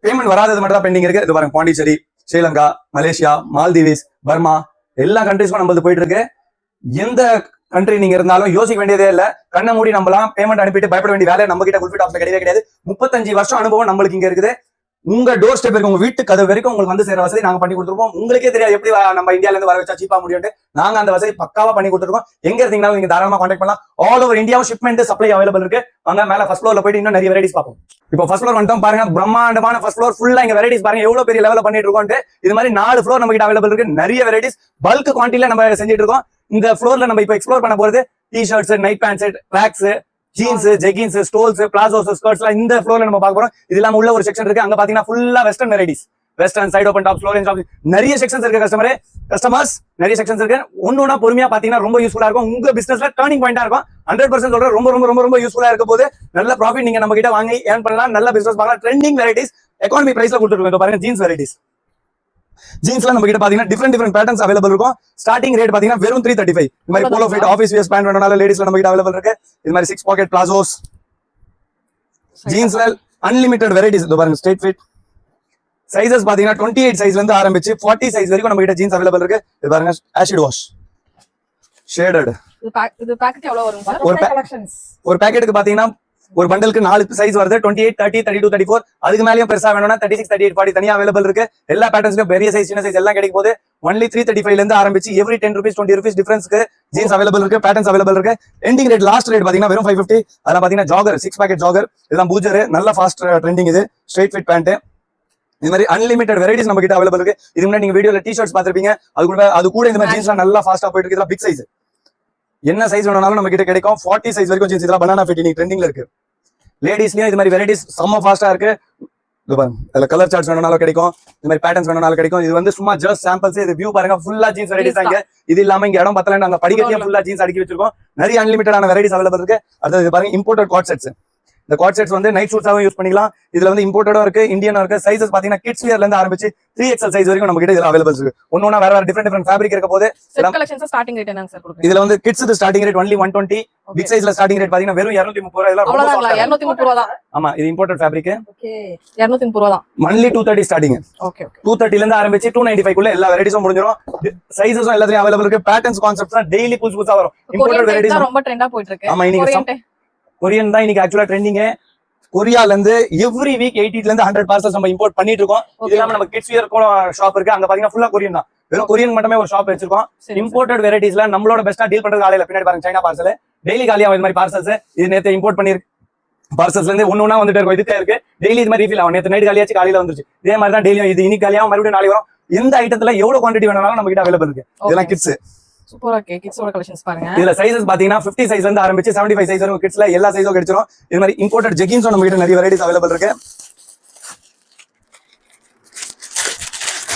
பேமெண்ட் வராதது மட்டும் தான் பெண்டிங் இருக்கு. இது பாருங்க Pondicherry, Sri Lanka, Malaysia, Maldives, Burma எல்லா கண்ட்ரீஸ்க்கும் நம்மளுக்கு போயிட்டு இருக்கு. எந்த கண்ட்ரி நீங்க இருந்தாலும் யோசிக்க வேண்டியதே இல்ல. கண்ணை மூடி நம்பலாம். பேமெண்ட் அனுப்பிட்டு பயப்பட வேண்டிய வேலை நம்ம கிட்ட குல்ஃபி டாப்ஸ்ல கிடையவே கிடையாது. 35 வருஷம் அனுபவம் நம்மளுக்கு இங்க இருக்குது. உங்க டோர் ஸ்டெப் இருக்கு. உங்க வீட்டு கதவு வரைக்கும் உங்களுக்கு வந்து சேர வசதி நாங்க பண்ணி கொடுத்துருப்போம். உங்களுக்கே தெரியாது எப்படி நம்ம இந்தியால இருந்து வர வச்சா சீப்பா முடியும். நாங்க அந்த வசதி பக்காவா பண்ணி கொடுத்துருக்கோம். எங்க இருந்தீங்கன்னா நீங்க தாராளமா கான்டாக்ட் பண்ணலாம். ஆல் ஓவர் இந்தியாவும் ஷிப்மெண்ட் சப்ளை அவைலபிள் இருக்கு. வாங்க மேல ஃபர்ஸ்ட் ஃப்ளோர்ல போயிட்டு இன்னும் நிறைய வெரைட்டிஸ் பார்ப்போம். இப்போ ஃபர்ஸ்ட் ஃப்ளோர் வந்துட்டோம் பாருங்க, பிரம்மாண்டமான ஃபர்ஸ்ட் ஃப்ளோர் ஃபுல்லா இங்க வெரைட்டிஸ் பாருங்க எவ்வளவு பெரிய லெவல்ல பண்ணிட்டு இருக்கோம். இது மாதிரி 4 ஃப்ளோர் நம்ம கிட்ட அவைலபிள் இருக்கு. நிறைய வெரைட்டிஸ் பல்க் குவான்டிட்டில நம்ம செஞ்சுட்டு இருக்கோம். இந்த ஃப்ளோர்ல நம்ம இப்போ எக்ஸ்ப்ளோர் பண்ண போறது T shirts, night pants, tracks, jeans, jeggings, stoles, palazzos, ஸ்கர்ட்ஸ்லாம் இந்த ஃப்ளோர்ல நம்ம பார்க்க போறோம். இது இல்லாம உள்ள ஒரு செக்ஷன் இருக்கு, அங்க பாத்தீங்கன்னா ஃபுல்லா western varieties, western side open top, flooring top, நிறைய செக்ஷன்ஸ் இருக்கு. கஸ்டமர்ஸ் நிறைய செக்ஷன்ஸ் இருக்கு. ஒன்னொன்னா பொறுமையா பாத்தீங்கன்னா ரொம்ப யூஸ்ஃபுல்லா இருக்கும். உங்க பிசினஸ்ல டர்னிங் பாயிண்டா இருக்கும். 100% சொல்ற ரொம்ப ரொம்ப ரொம்ப ரொம்ப யூஸ்ஃபுல்லா இருக்க போது. நல்ல ப்ராஃபிட் நீங்க நம்ம கிட்ட வாங்கி ஏர்ன் பண்ணலாம். நல்ல பிசினஸ் பார்க்கலாம். ட்ரெண்டிங் வெரைட்டிஸ் எக்கானமி பிரைஸ்ல கொடுத்துருக்கோம். பாருங்க ஜீன்ஸ் வெரைட்டிஸ். ஜீன்ஸ்ல நம்ம கிட்ட பாத்தீங்கன்னா டிஃபரெண்ட் பேட்டர்ன்ஸ் அவைலபிள் இருக்கும். ஸ்டார்டிங் ரேட் பாத்தீங்கன்னா வெறும் 335. இந்த மாதிரி polo fit office wears pant வேணும்னால லேடிஸ்ல நம்ம கிட்ட அவைலபிள் இருக்கு. இது மாதிரி 6 பாக்கெட் பிளாசோஸ் ஜீன்ஸ்ல அன்லிமிட்டட் வெரைட்டிஸ். இது பாருங்க ஸ்ட்ரெயிட் ஃபிட் சைஸஸ் பாத்தீங்கன்னா 28 சைஸ்ல இருந்து ஆரம்பிச்சு 40 சைஸ் வரைக்கும் நம்ம கிட்ட ஜீன்ஸ் அவைலபிள் இருக்கு. இது பாருங்க ஆசிட் வாஷ் ஷேடட். இது பாக்கெட் எவ்வளவு வரும் சார்? ஒரு பாக்கெட்டுக்கு பாத்தீங்கன்னா ஒரு பண்டலுக்கு 4 சைஸ் வருது. 28, 30, 32, 34. அதுக்கு மேலயும் பெருசா வேணும்னா 36, 38, 40 தனியா அவைலபிள் இருக்கு. எல்லா பேட்டர்ன்ஸ்லயும் பெரிய சைஸ் சின்ன சைஸ் எல்லாம் கிடைக்கும் போது ஒன்லி 335 ல இருந்து ஆரம்பிச்சு எவ்ரி 10 rupees 20 rupees டிஃபரன்ஸ்க்கு ஜீன்ஸ் அவைலபிள் இருக்கு. பேட்டர்ன்ஸ் அவைலபிள் இருக்கு. எண்டிங் ரேட் லாஸ்ட் ரேட் பாத்தீங்கன்னா வெறும் 550. அதெல்லாம் பாத்தீங்கன்னா ஜாகர் 6 பாக்கெட் ஜாகர், இதெல்லாம் பூஜர், நல்ல ஃபாஸ்ட் ட்ரெண்டிங். இது ஸ்ட்ரெயிட் ஃபிட் பேண்ட். இந்த மாதிரி அன்லிமிட்டட் வெரைட்டிஸ் நம்ம கிட்ட அவைலபிள் இருக்கு. இது முன்னாடி நீங்க வீடியோல டி-ஷர்ட்ஸ் பாத்திருப்பீங்க. அது கூட இந்த மாதிரி ஜீன்ஸ்லாம் நல்லா ஃபாஸ்டா போயிட்டு இருக்கு. பிக் சைஸ் என்ன சைஸ் வேணும்னாலும் நம்ம கிட்ட கிடைக்கும். 40 சைஸ் வரைக்கும் ஜீன்ஸ். இதெல்லாம் பனானா ஃபிட் இன்னைக்கு ட்ரெண்டிங்ல இருக்கு. லேடிஸ்லயும் இது மாதிரி வெரைட்டிஸ் செம்ம ஃபாஸ்டா இருக்கு. இதுல கலர் சார்ட்ஸ் வேணும்னாலும் கிடைக்கும். இந்த மாதிரி பேட்டர்ன்ஸ் வேணும்னாலும் கிடைக்கும். இது வந்து சும்மா ஜஸ்ட் சாம்பிள்ஸ். இது வியூ பாருங்க, ஃபுல்லா ஜீன்ஸ் வெரைட்டிஸ் தாங்க. இது இல்லாம இங்க இடம் பத்தல, நாங்க படிக்கட்டியா ஃபுல்லா ஜீன்ஸ் அடுக்கி வச்சிருக்கோம். நிறைய அன்லிமிட்டடான வெரைட்டிஸ் அவைலபிள் இருக்கு. அடுத்து பாருங்க இம்போர்ட்டட் காட் செட்ஸ். இந்த காட் செட்ஸ் வந்து நைட் சூட்ஸாவும் யூஸ் பண்ணிக்கலாம். இதுல வந்து இம்போர்ட்டடும் இருக்கு, இந்தியனும் இருக்கு. சைஸஸ் பாத்தீங்கன்னா கிட்ஸ் வியர்ல இருந்து ஆரம்பிச்சு 3XL சைஸ் வரைக்கும் நம்ம கிட்ட இதுல அவைலபிள் இருக்கு. ஒன்னொன்னா வேற டிஃபரெண்ட் ஃபேப்ரிக் இருக்க போது. ஸ்டார்டிங் ரேட் என்னங்க சார் கொடுக்குறீங்க? இதுல வந்து kids starting rate only 120. Big சைஸ்ல ஸ்டார்டிங் ரேட் பாத்தீங்கன்னா வெறும் 230 ரூபாய். இதெல்லாம் ரொம்ப சாஃப்ட்டா 230 ரூபாய் தான். ஆமா, இது இம்போர்ட்டட் ஃபேப்ரிக். ஓகே, 230 ரூபாய் தான். Only 230 starting. ஓகே, 230 ல இருந்து ஆரம்பிச்சு 295 குள்ள எல்லா வெரைட்டிஸும் முடிஞ்சிரும். சைஸஸும் எல்லாத்தையும் அவைலபிள் இருக்கு. பேட்டர்ன்ஸ் கான்செப்ட்ஸ் டெய்லி புதுசா வரும். இம்போர்ட்டட் வெரைட்டிஸ் ரொம்ப ட்ரெண்டா போயிட்டு இருக்கு. ஆமா, இன்னைக்கு கொரியன் தான் இன்னைக்கு ஆக்சுவலா ட்ரெண்டிங். கொரியால இருந்து எவ்ரி வீக் 80 ல இருந்து 100 பார்சல்ஸ் நம்ம இம்போர்ட் பண்ணிட்டு இருக்கோம். இது இல்லாம நம்ம கிட்ஸ் வியர் ஷாப் இருக்கு. அங்க பாத்தீங்கன்னா ஃபுல்லா கொரியன் தான். வெறும் கொரியன் மட்டுமே ஒரு ஷாப் வச்சிருக்கோம். இம்போர்ட்டட் வெரைட்டிஸ்ல நம்மளோட பெஸ்டா டீல் பண்றது ஆலையில பின்னாடி பாருங்க சைனா பார்சல் டெய்லி காலியா இந்த மாதிரி பார்சல்ஸ். இது நேத்து இம்போர்ட் பண்ணிருக்கு. பார்சல்ஸ்ல இருந்து ஒண்ணா வந்துட்டே இருக்கும். இதுக்கே இருக்கு டெய்லி இது மாதிரி ரீஃபில் ஆகும். நேத்து நைட் காலியாச்சு, காலையில வந்துருச்சு. இதே மாதிரி தான் டெய்லியும் இது இன்னைக்கு காலியாகும், மறுபடியும் நாளைக்கு வரும். எந்த ஐட்டத்துல எவ்வளவு குவான்டிட்டி வேணாலும் நம்ம கிட்ட அவைலபிள் இருக்கு. இதெல்லாம் கிட்ஸ். சூப்பரா இருக்கு. கிட்ஸோட கலெக்ஷன்ஸ் பாருங்க. இதுல சைஸஸ் பாத்தீங்கன்னா 50 சைஸ்ல இருந்து ஆரம்பிச்சு 75 சைஸ் வரைக்கும் கிட்ஸ்ல எல்லா சைஸும் கிடைச்சிரும். இது மாதிரி இம்போர்ட்டட் ஜெகின்ஸும் நம்ம கிட்ட நிறைய வெரைட்டிஸ் அவைலபிள் இருக்கு.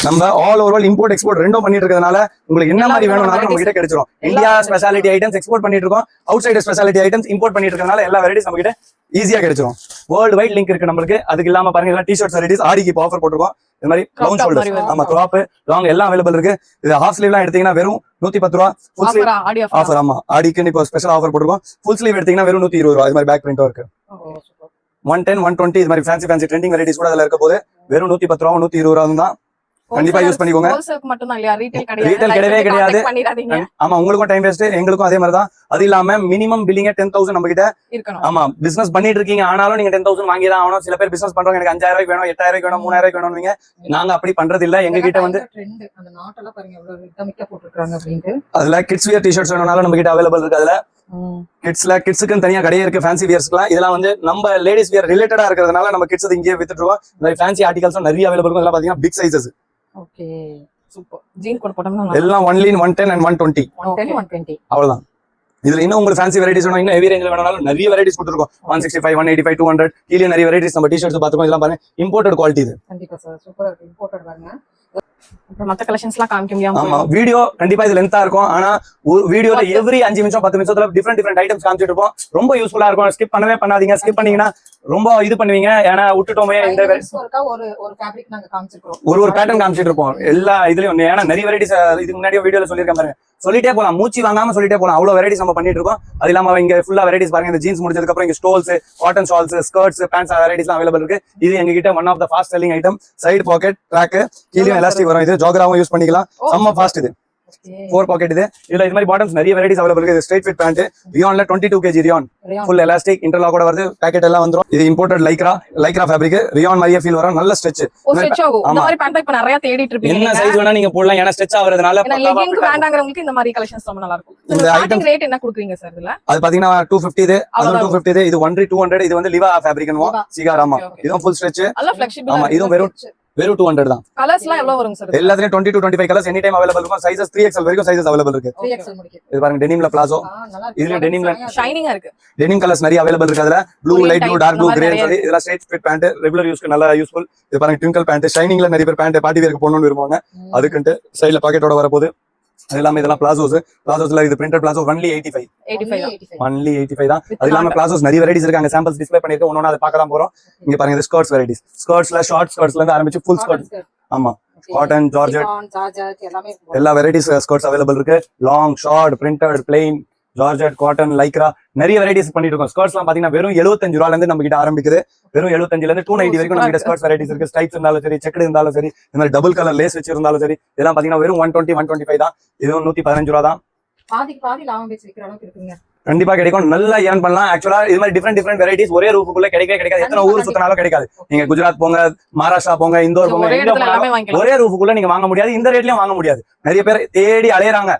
நம்ம ஆல் ஓவர் இம்போர்ட் எக்ஸ்போர்ட் ரெண்டும் பண்ணிட்டு இருக்கிறதுனால உங்களுக்கு என்ன மாதிரி வேணும்னாலும் நம்ம கிட்ட கிடைச்சிரும். இந்தியா ஸ்பெஷாலிட்டி ஐட்டம்ஸ் எக்ஸ்போர்ட் பண்ணிட்டு இருக்கோம். Out side speciality items import பண்ணிட்டு இருக்கறனால எல்லா வெரைட்டிஸ் நம்ம கிட்ட ஈஸியா கிடைச்சிரும். வேர்ல்டு வைட் லிங்க் இருக்கு நம்மளுக்கு. அதுக்கு இல்லாம பாருங்க எல்லாம் டி-ஷர்ட்ஸ் வெரைட்டிஸ் ஆடிக்கு ஆஃபர் போட்டுருக்கோம். இது மாதிரி டவுன் ஷோல்டர், ஆமா கிராப், லாங் எல்லாம் அவைலபிள் இருக்கு. இது ஹாஃப் ஸ்லீவ்லாம் எடுத்தீங்கன்னா வெறும் 110 ரூபாய். Full sleeve offer. ஆமா, ஆடிக்கு இப்போ ஸ்பெஷல் ஆஃபர் போட்டுருக்கோம். ஃபுல் ஸ்லீவ் எடுத்தீங்கன்னா வெறும் 120 ரூபாய். இது மாதிரி பேக் பிரிண்டும் இருக்கு. 110, 120 இது மாதிரி ஃபேன்சி ட்ரெண்டிங் வெரைட்டிஸ் கூட அதுல இருக்க போது வெறும் 110 ரூபாய் 120 ரூபாய் தான். கண்டிப்பா யூஸ் பண்ணிக்கோங்க. ரீட்டைல் கிடையவே கிடையாது. ஆமா, உங்களுக்கும் டைம் வேஸ்ட், எங்களுக்கும் அதே மாதிரி தான். அது இல்லாம மினிமம் பில்லிங் 10,000 நம்ம கிட்ட இருக்கணும். ஆமா, பிசினஸ் பண்ணிட்டு இருக்கீங்க ஆனாலும் நீங்க 10,000 வாங்கி தான் ஆகணும். சில பேர் பிசினஸ் பண்றவங்க எனக்கு 5,000 வேணும், 8,000 வேணும், 3,000 வேணும். நாங்க அப்படி பண்றது இல்ல. எங்க கிட்ட வந்து அதுல கிட்ஸ் வியர் டி-ஷர்ட்ஸ் வேணும்னாலும் நம்ம கிட்ட அவைலபிள் இருக்கு. அதுல கிட்ஸுக்கு தனியா கடையே இருக்கு. ஃபேன்சி வியர்ஸ்லாம் இதெல்லாம் வந்து நம்ம லேடிஸ் வியர் ரிலேட்டடா இருக்கிறதுனால நம்ம கிட்ஸ் இங்கே வித்துட்டு இருக்கோம். இந்த மாதிரி ஃபேன்சி ஆர்டிகல்ஸும் நிறைய அவைலபிள் இருக்கும். இதெல்லாம் பாத்தீங்கன்னா big sizes. Okay, super. Jean coat போட்டோம்னா எல்லாம் ஒன்லி 110 and 120. அவ்வளவுதான். இதுல இன்னும் உங்களுக்கு ஃபேன்சி வெரைட்டிஸ் வேணும், இன்னும் ஹெவி ரேஞ்சில் வேணாலும் நிறைய வெரைட்டிஸ் கொடுத்துருக்கோம். 165, 185, 200 கீழே நிறைய வெரைட்டிஸ் நம்ம டி-ஷர்ட்ஸ் பார்த்துக்கோம். இதெல்லாம் பாருங்க இம்போர்ட்டட் குவாலிட்டி. இது கண்டிப்பா சார் சூப்பரா இருக்கு. இம்போர்ட்டட் பாருங்க. மத்த கலெக்ஷன்ஸ்லாம் காமிக்க முடியாம. ஆமா, வீடியோ கண்டிப்பா இது லென்த்தா இருக்கும். ஆனா ஒரு வீடியோல எவ்ரி 5 நிமிஷம் 10 நிமிஷத்துல டிஃபரெண்ட் ஐட்டம்ஸ் காமிச்சிட்டு இருப்போம். ரொம்ப யூஸ்ஃபுல்லா இருக்கும். ஸ்கிப் பண்ணவே பண்ணாதீங்க. ஸ்கிப் பண்ணீங்கன்னா ரொம்ப இது பண்ணுவீங்க. ஏன்னா விட்டுட்டோமே இந்த ஒரு ஃபேப்ரிக் நாங்க காமிச்சிருக்கோம். ஒரு பேட்டர்ன் காமிச்சிட்டு இருப்போம் எல்லா இதுலயும். ஏன்னா நிறைய வெரைட்டிஸ் இதுக்கு முன்னாடியே வீடியோல சொல்லியிருக்கேன் பாருங்க. சொல்லிட்டே போலாம், மூச்சு வாங்காம சொல்லிட்டே போலாம். அவ்வளவு வெரைட்டிஸ் நம்ம பண்ணிட்டு இருக்கோம். அது இல்லாம இங்க ஃபுல்லா வெரைட்டிஸ் பாருங்க. இந்த ஜீன்ஸ் முடிச்சதுக்கு அப்புறம் இங்க stoles, cotton shawls, skirts, pants varieties available இருக்கு. இது எங்க கிட்ட one of the fast selling item. Side pocket track, கீழே எலாஸ்டிக் வரும். இது ஜோகராவும் யூஸ் பண்ணிக்கலாம். செம்ம ஃபாஸ்ட். இது 4 பாக்கெட் இதுல இது மாதிரி பாட்டம்ஸ் நிறைய வெரைட்டிஸ் அவைலபிள் இருக்கு. ஸ்ட்ரைட் ஃபிட் பேண்ட் ரியான்ல 22 kg ரியான் ஃபுல் எலாஸ்டிக் இன்டர்லாக்கோட வருது. பேக்கெட் எல்லாம் வந்துரும். இது இம்போர்ட்டட் லைக்ரா ஃபேப்ரிக் ரியான் மாதிரியே ஃபீல் வரும். நல்ல ஸ்ட்ரெச் ஸ்ட்ரெச் ஆகும். இந்த மாதிரி பேண்ட் இப்ப நிறைய தேடிட்டு இருப்பீங்க. என்ன சைஸ் வேணா நீங்க போடலாம். ஏன்னா ஸ்ட்ரெச் ஆவறதுனால லெகிங்க்கு வேண்டாங்கறவங்களுக்கு இந்த மாதிரி கலெக்ஷன்ஸ் ரொம்ப நல்லா இருக்கும். இந்த ஐட்டம் ரேட் என்ன கொடுக்குறீங்க சார் இதுல? அது பாத்தீங்கன்னா 250 அது 250 இது 1/200 இது வந்து லிவா ஃபேப்ரிக்னுவோம் சிகாராமா. இதுவும் ஃபுல் ஸ்ட்ரெச். நல்ல ஃப்ளெக்சிபிள். ஆமா இதுவும் வெறும் 200 தான். கலர்ஸ்லாம் எவ்வளவு வரும் சார்? எல்லாத்துலயும் 20 to 25 colours any time available இருக்கும். சைஸஸ் 3XL வரைக்கும் சைஸஸ் அவைலபிள் இருக்கு. 3XL முடிக்குது. இது பாருங்க டெனிம்ல பிளாசோ. இதுல டெனிம்ல ஷைனிங்கா இருக்கு. டெனிம் கலர்ஸ் நிறைய அவைலபிள் இருக்கு. அதுல blue, light blue, dark blue, grey சொல்லி இதெல்லாம் ஸ்ட்ரைட் ஃபிட் பேண்ட் ரெகுலர் யூஸ்க்கு நல்லா யூஸ்ஃபுல். இது பாருங்க ட்விங்கிள் பேண்ட் ஷைனிங்ல நிறைய பேர் பேண்ட் பார்ட்டி வேர்க்கு போடணும்னு விரும்புவாங்க. அதுக்குன்ட்டு சைடுல பாக்கெட்டோட வரப்போகுது. அது இல்லாம இதெல்லாம் பிளாசோஸ்ல இது பிரிண்டட் பிளாசோ only 85 தான். அது இல்லாம பிளாசோஸ் நிறைய வெரைட்டிஸ் இருக்கு. அங்க சாம்பிள்ஸ் டிஸ்ப்ளே பண்ணிருக்கேன். ஒண்ணு அதை பார்க்க தான் போறோம். இங்க பாருங்க இது ஸ்கர்ட்ஸ் வெரைட்டிஸ். ஸ்கர்ட்ஸ்ல ஷார்ட் ஸ்கர்ட்ஸ்ல இருந்து ஆரம்பிச்சு ஃபுல் ஸ்கர்ட். ஆமா காட்டன், ஜார்ஜெட் எல்லா வெரைட்டிஸ் ஸ்கர்ட்ஸ் அவைலபிள் இருக்கு. Long, short, printed, plain, georgette, cotton, Lycra நிறைய வெரைட்டிஸ் பண்ணிட்டு இருக்கோம். ஸ்கர்ட்ஸ்லாம் பாத்தீங்கன்னா வெறும் 75 ரூபாயில இருந்து நம்ம கிட்ட ஆரம்பிக்குது. வெறும் 75 ல இருந்து 290 வரைக்கும் நம்ம கிட்ட ஸ்கர்ட்ஸ் வெரைட்டிஸ் இருக்கு. ஸ்ட்ரைப்ஸ் இருந்தாலும் சரி, செக்டு இருந்தாலும் சரி, இந்த மாதிரி டபுள் கலர் லேஸ் வச்சிருந்தாலும் சரி, இதெல்லாம் பாத்தீங்கன்னா வெறும் 120 125 தான். இதுவும் 115 ரூபா தான். பாதி லாபம் வச்சு விக்கிற அளவுக்கு இருக்குங்க. கண்டிப்பா கிடைக்கும். நல்லா ஏர்ன் பண்ணலாம். ஆக்சுவலா இது மாதிரி டிஃபரெண்ட் வெரைட்டிஸ் ஒரே ரூஃபுக்குள்ள கிடைக்காது. எத்தனை ஊர் சுத்தினாலும் கிடைக்காது. நீங்க குஜராத் போங்க, மகாராஷ்டிரா போங்க, இந்தோர் போங்க, ஒரே ரூஃபுக்குள்ள நீங்க வாங்க முடியாது. இந்த ரேட்லயும் வாங்க முடியாது. நிறைய பேர் தேடி அலையறாங்க.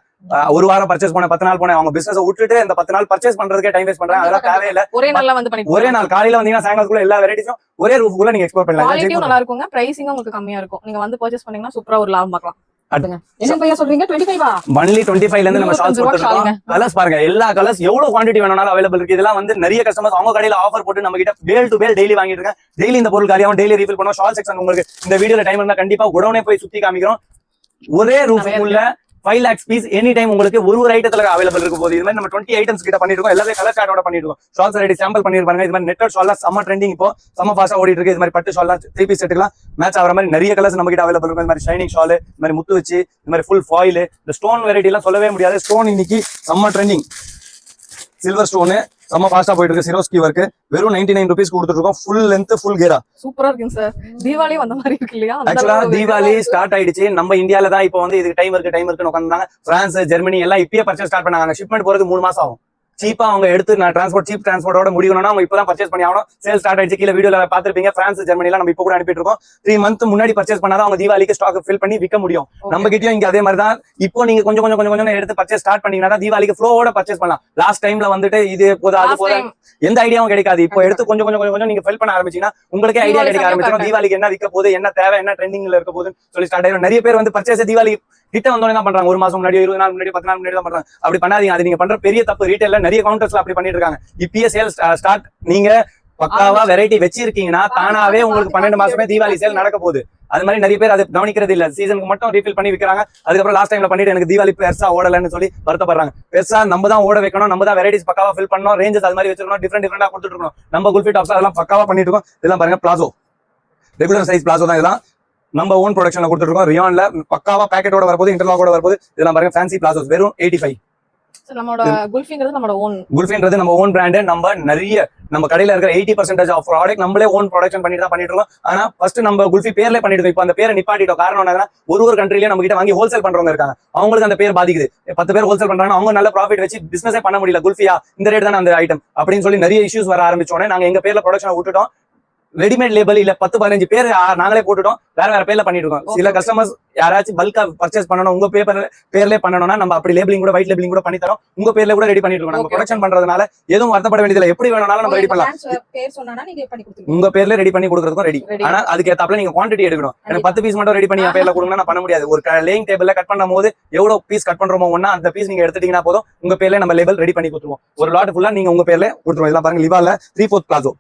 ஒரு வாரம் பர்ச்சேஸ் பண்ண 10 நாள் போனேன். அவங்க பிசினஸ் விட்டுட்டு இந்த 10 நாள் பர்ச்சேஸ் பண்றதுக்கே டைம் வேஸ்ட் பண்றாங்க. அதெல்லாம் தேவையில்லை. ஒரே நாள் காலையில வந்தீங்கன்னா சாயங்காலத்துக்குள்ள எல்லா வெரைட்டிஸும் ஒரே ரூஃபுக்குள்ள நீங்க எக்ஸ்ப்ளோர் பண்ணலாம். குவாலிட்டியும் நல்லா இருக்குங்க. பிரைசிங் உங்களுக்கு கம்மியா இருக்கும். நீங்க வந்து பர்ச்சேஸ் பண்ணீங்கன்னா சூப்பரா ஒரு லாபம் பார்க்கலாம். என்ன பையா சொல்றீங்க? 25 only 25 ல இருந்து நம்ம ஷார்ட்ஸ் கொடுத்துறோம். கலர்ஸ் பாருங்க. எல்லா கலர்ஸ் எவ்வளவு குவாண்டிட்டி வேணும்னாலும் அவைலபிள் இருக்கு. இதெல்லாம் வந்து நிறைய கஸ்டமர்ஸ் அவங்க கடையில ஆஃபர் போட்டு நம்ம கிட்ட பேல் டு பேல் டெய்லி வாங்கிட்டு இருக்காங்க. டெய்லி இந்த பொருள் காலியாவும் டெய்லி ரீஃபில் பண்ணுவோம். ஷார்ட் செக்ஷன் உங்களுக்கு இந்த வீடியோல டைம் இருந்தா கண்டிப்பா குடோனே போய் சுத்தி காமிக்கிறோம். ஒரே ரூஃபுக்குள்ள 5 lakhs பீஸ் எனி டைம் உங்களுக்கு ஒரு ஐட்டத்துல அவைலபிள் இருக்கும் போது இது மாதிரி நம்ம 20 ஐட்டம்ஸ் கிட்ட பண்ணிருக்கோம். எல்லாமே கலர் சார்ட்டோட பண்ணிருக்கோம். ஷார்ட்ஸ் ரெடி சாம்பிள் பண்ணிருப்பாங்க. இது மாதிரி நெட்டட் ஷால்லாம் செம்ம ட்ரெண்டிங் இப்போ செம்ம ஃபாஸ்டா ஓடிட்டு இருக்கு. இது மாதிரி பட்டு ஷால்லாம் 3 பீஸ் செட்டுலாம் மேட்ச் ஆகிற மாதிரி நிறைய கலர்ஸ் நம்ம கிட்ட அவைலபிள் இருக்கும். இந்த மாதிரி ஷைனிங் ஷால், இந்த மாதிரி முத்து வச்சு, இந்த மாதிரி ஃபுல் ஃபாயில், இந்த ஸ்டோன் வெரைட்டி எல்லாம் சொல்லவே முடியாது. ஸ்டோன் இன்னைக்கு செம்ம ட்ரெண்டிங். சில்வர் ஸ்டோனு செம்ம ஃபாஸ்டா போயிட்டு இருக்கு. சிரோஸ்கி ஒர்க் வெறும் 99 rupees கொடுத்துட்டு இருக்கோம். ஃபுல் லென்த் ஃபுல் கேரா சூப்பரா இருக்குங்க சார். தீபாவளி வந்த மாதிரி இருக்கு இல்லையா? ஆக்சுவலா தீபாவளி ஸ்டார்ட் ஆயிடுச்சு. நம்ம இந்தியால தான் இப்போ வந்து இதுக்கு டைம் இருக்குன்னு உட்காந்துருந்தாங்க. பிரான்ஸ், ஜெர்மனி எல்லாம் இப்பயே பர்ச்சேஸ் ஸ்டார்ட் பண்ணாங்க. ஷிப்மெண்ட் போறதுக்கு 3 மாசம் ஆகும். சீப்பா அவங்க எடுத்து நான் சீப் டிரான்ஸ்போர்ட்டோட முடியணும்னா அவங்க இப்பதான் பர்ச்சேஸ் பண்ணி ஆகணும். சேல் ஸ்டார்ட் ஆயிடுச்சு. கீழே வீடியோல பாத்துருப்பீங்க. பிரான்ஸ், ஜெர்மனி எல்லாம் நம்ம இப்போ கூட அனுப்பிட்டு இருக்கோம். 3 months முன்னாடி பர்ச்சேஸ் பண்ணாதான் அவங்க தீபாவளிக்கு ஸ்டாக் ஃபில் பண்ணி விற்க முடியும். நம்ம கிட்டயும் இங்க அதே மாதிரி தான். இப்போ நீங்க கொஞ்சம் எடுத்து பர்ச்சேஸ் ஸ்டார்ட் பண்ணீங்கன்னா தீபாவளிக்கு ஃப்ளோவோட பர்ச்சேஸ் பண்ணலாம். லாஸ்ட் டைம்ல வந்துட்டு இது போதா அது போதா எந்த ஐடியாவும் கிடைக்காது. இப்போ எடுத்து கொஞ்சம் நீங்க ஃபில் பண்ண ஆரம்பிச்சீங்கன்னா உங்களுக்கே ஐடியா கிடைக்க ஆரம்பிச்சிடும். தீபாவளிக்கு என்ன விற்க போகுது, என்ன தேவை, என்ன ட்ரெண்டிங்ல இருக்க போகுதுன்னு சொல்லி ஸ்டார்ட் ஆயிடும். நிறைய பேர் வந்து பர்ச்சேஸ் தீபாவளி கிட்ட வந்தோடனே தான் பண்றாங்க. 1 மாசம் முன்னாடி, 20 நாள் முன்னாடி, 10 நாள் முன்னாடி தான் பண்றாங்க. அப்படி பண்ணாதீங்க. அது நீங்க பண்ற பெரிய தப்பு. ரீட்டைல்ல நிறைய கவுண்டர்ஸ்ல அப்படி பண்ணிட்டு இருக்காங்க. இப்பயே சேல் ஸ்டார்ட் நீங்க பக்காவா வெரைட்டி வச்சிருக்கீங்கன்னா தானாவே உங்களுக்கு 12 மாசமே தீபாவளி சேல் நடக்க போகுது. அது மாதிரி நிறைய பேர் அதை கவனிக்கிறது இல்ல. சீசனுக்கு மட்டும் ரீஃபில் பண்ணி விற்கிறாங்க. அதுக்கப்புறம் லாஸ்ட் டைம்ல பண்ணிட்டு எனக்கு தீபாவளி பெருசா ஓடலன்னு சொல்லி வருத்தப்படுறாங்க. பெருசா நம்ம தான் ஓட வைக்கணும். நம்ம தான் வெரைட்டிஸ் பக்காவா ஃபில் பண்ணணும். ரேஞ்சஸ் அது மாதிரி வச்சிருக்கணும். டிஃபரெண்டா கொடுத்துட்டு இருக்கணும். நம்ம குல்ஃபி டாப்ஸ் அதெல்லாம் பக்காவா பண்ணிட்டு இருக்கோம். இதெல்லாம் பாருங்க பிளாசோ ரெகுலர் சைஸ் பிளாசோ தான். இதெல்லாம் நம்ம ஓன் ப்ரொடக்ஷன்ல கொடுத்துருக்கோம். ரியான்ல பக்காவா பேக்கெட்டோட வரப்போது, இன்டர்லாக்கோட வரப்போது. இதெல்லாம் பாருங்க ஃபேன்சி பிளாசோஸ் வெறும் 85. நம்மளோட குல்ஃபிங்கிறது நம்மளோட ஓன். குல்ஃபின்றது நம்ம ஓன் பிராண்ட். நம்ம நிறைய நம்ம கடையில இருக்கிற 80% ஆஃப் ப்ராடக்ட் நம்மளே ஓன் ப்ரொடக்ஷன் பண்ணிட்டு தான் பண்ணிட்டு இருக்கோம். ஆனா ஃபர்ஸ்ட் நம்ம குல்ஃபி பேர்ல பண்ணிட்டு இருக்கோம். இப்போ அந்த பேரை நிப்பாட்டிட்டோம். காரணம் என்னன்னா ஒரு கண்ட்ரிலயும் நம்ம கிட்ட வாங்கி ஹோல்சேல் பண்றவங்க இருக்காங்க. அவங்களுக்கு அந்த பேர் பாதிக்குது. 10 பேர் ஹோல்சேல் பண்றாங்க. அவங்க நல்ல ப்ராஃபிட் வச்சு பிசினஸே பண்ண முடியல. குல்ஃபியா இந்த ரேட் தானே அந்த ஐட்டம் அப்படின்னு சொல்லி நிறைய இஷ்யூஸ் வர ஆரம்பிச்சோன்னே நாங்க எங்க பேர்ல ப்ரொடக்ஷன் விட்டுட்டோம். ரெடிமேட் லேபிள் இல்ல 10-15 பேர் நாங்களே போட்டுட்டோம். வேற பேர்ல பண்ணிட்டு இருக்கோம். சில கஸ்டமர்ஸ் யாராச்சும் பல்கா பர்ச்சேஸ் பண்ணணும், உங்க பேர்ல பண்ணணும்னா நம்ம அப்படி லேபிளிங் கூட, ஒயிட் லேபிளிங் கூட பண்ணி தரோம். உங்க பேர்ல கூட ரெடி பண்ணிட்டு இருக்கோம். நம்ம ப்ரொடக்ஷன் பண்றதுனால எதுவும் வருத்தப்பட வேண்டியதில்லை. எப்படி வேணும்னாலும் நம்ம ரெடி பண்ணலாம். உங்க பேர்ல ரெடி பண்ணி கொடுக்கறதுக்கும் ரெடி. ஆனா அதுக்கு ஏத்தாப்புல நீங்க குவான்டிட்டி எடுக்கணும். எனக்கு 10 பீஸ் மட்டும் ரெடி பண்ணி என் பேர்ல கொடுங்கன்னா பண்ண முடியாது. ஒரு லேயிங் டேபிள்ல கட் பண்ணும் போது எவ்வளவு பீஸ் கட் பண்றோமோ ஒன்னா அந்த பீஸ் நீங்க எடுத்துட்டீங்கன்னா போதும். உங்க பேர்ல நம்ம லேபிள் ரெடி பண்ணி கொடுத்துருவோம். ஒரு லாட் ஃபுல்லா நீங்க உங்க பேர்ல கொடுத்துருவோம். இதெல்லாம் பாருங்க லிவால 3/4 பிளாசோ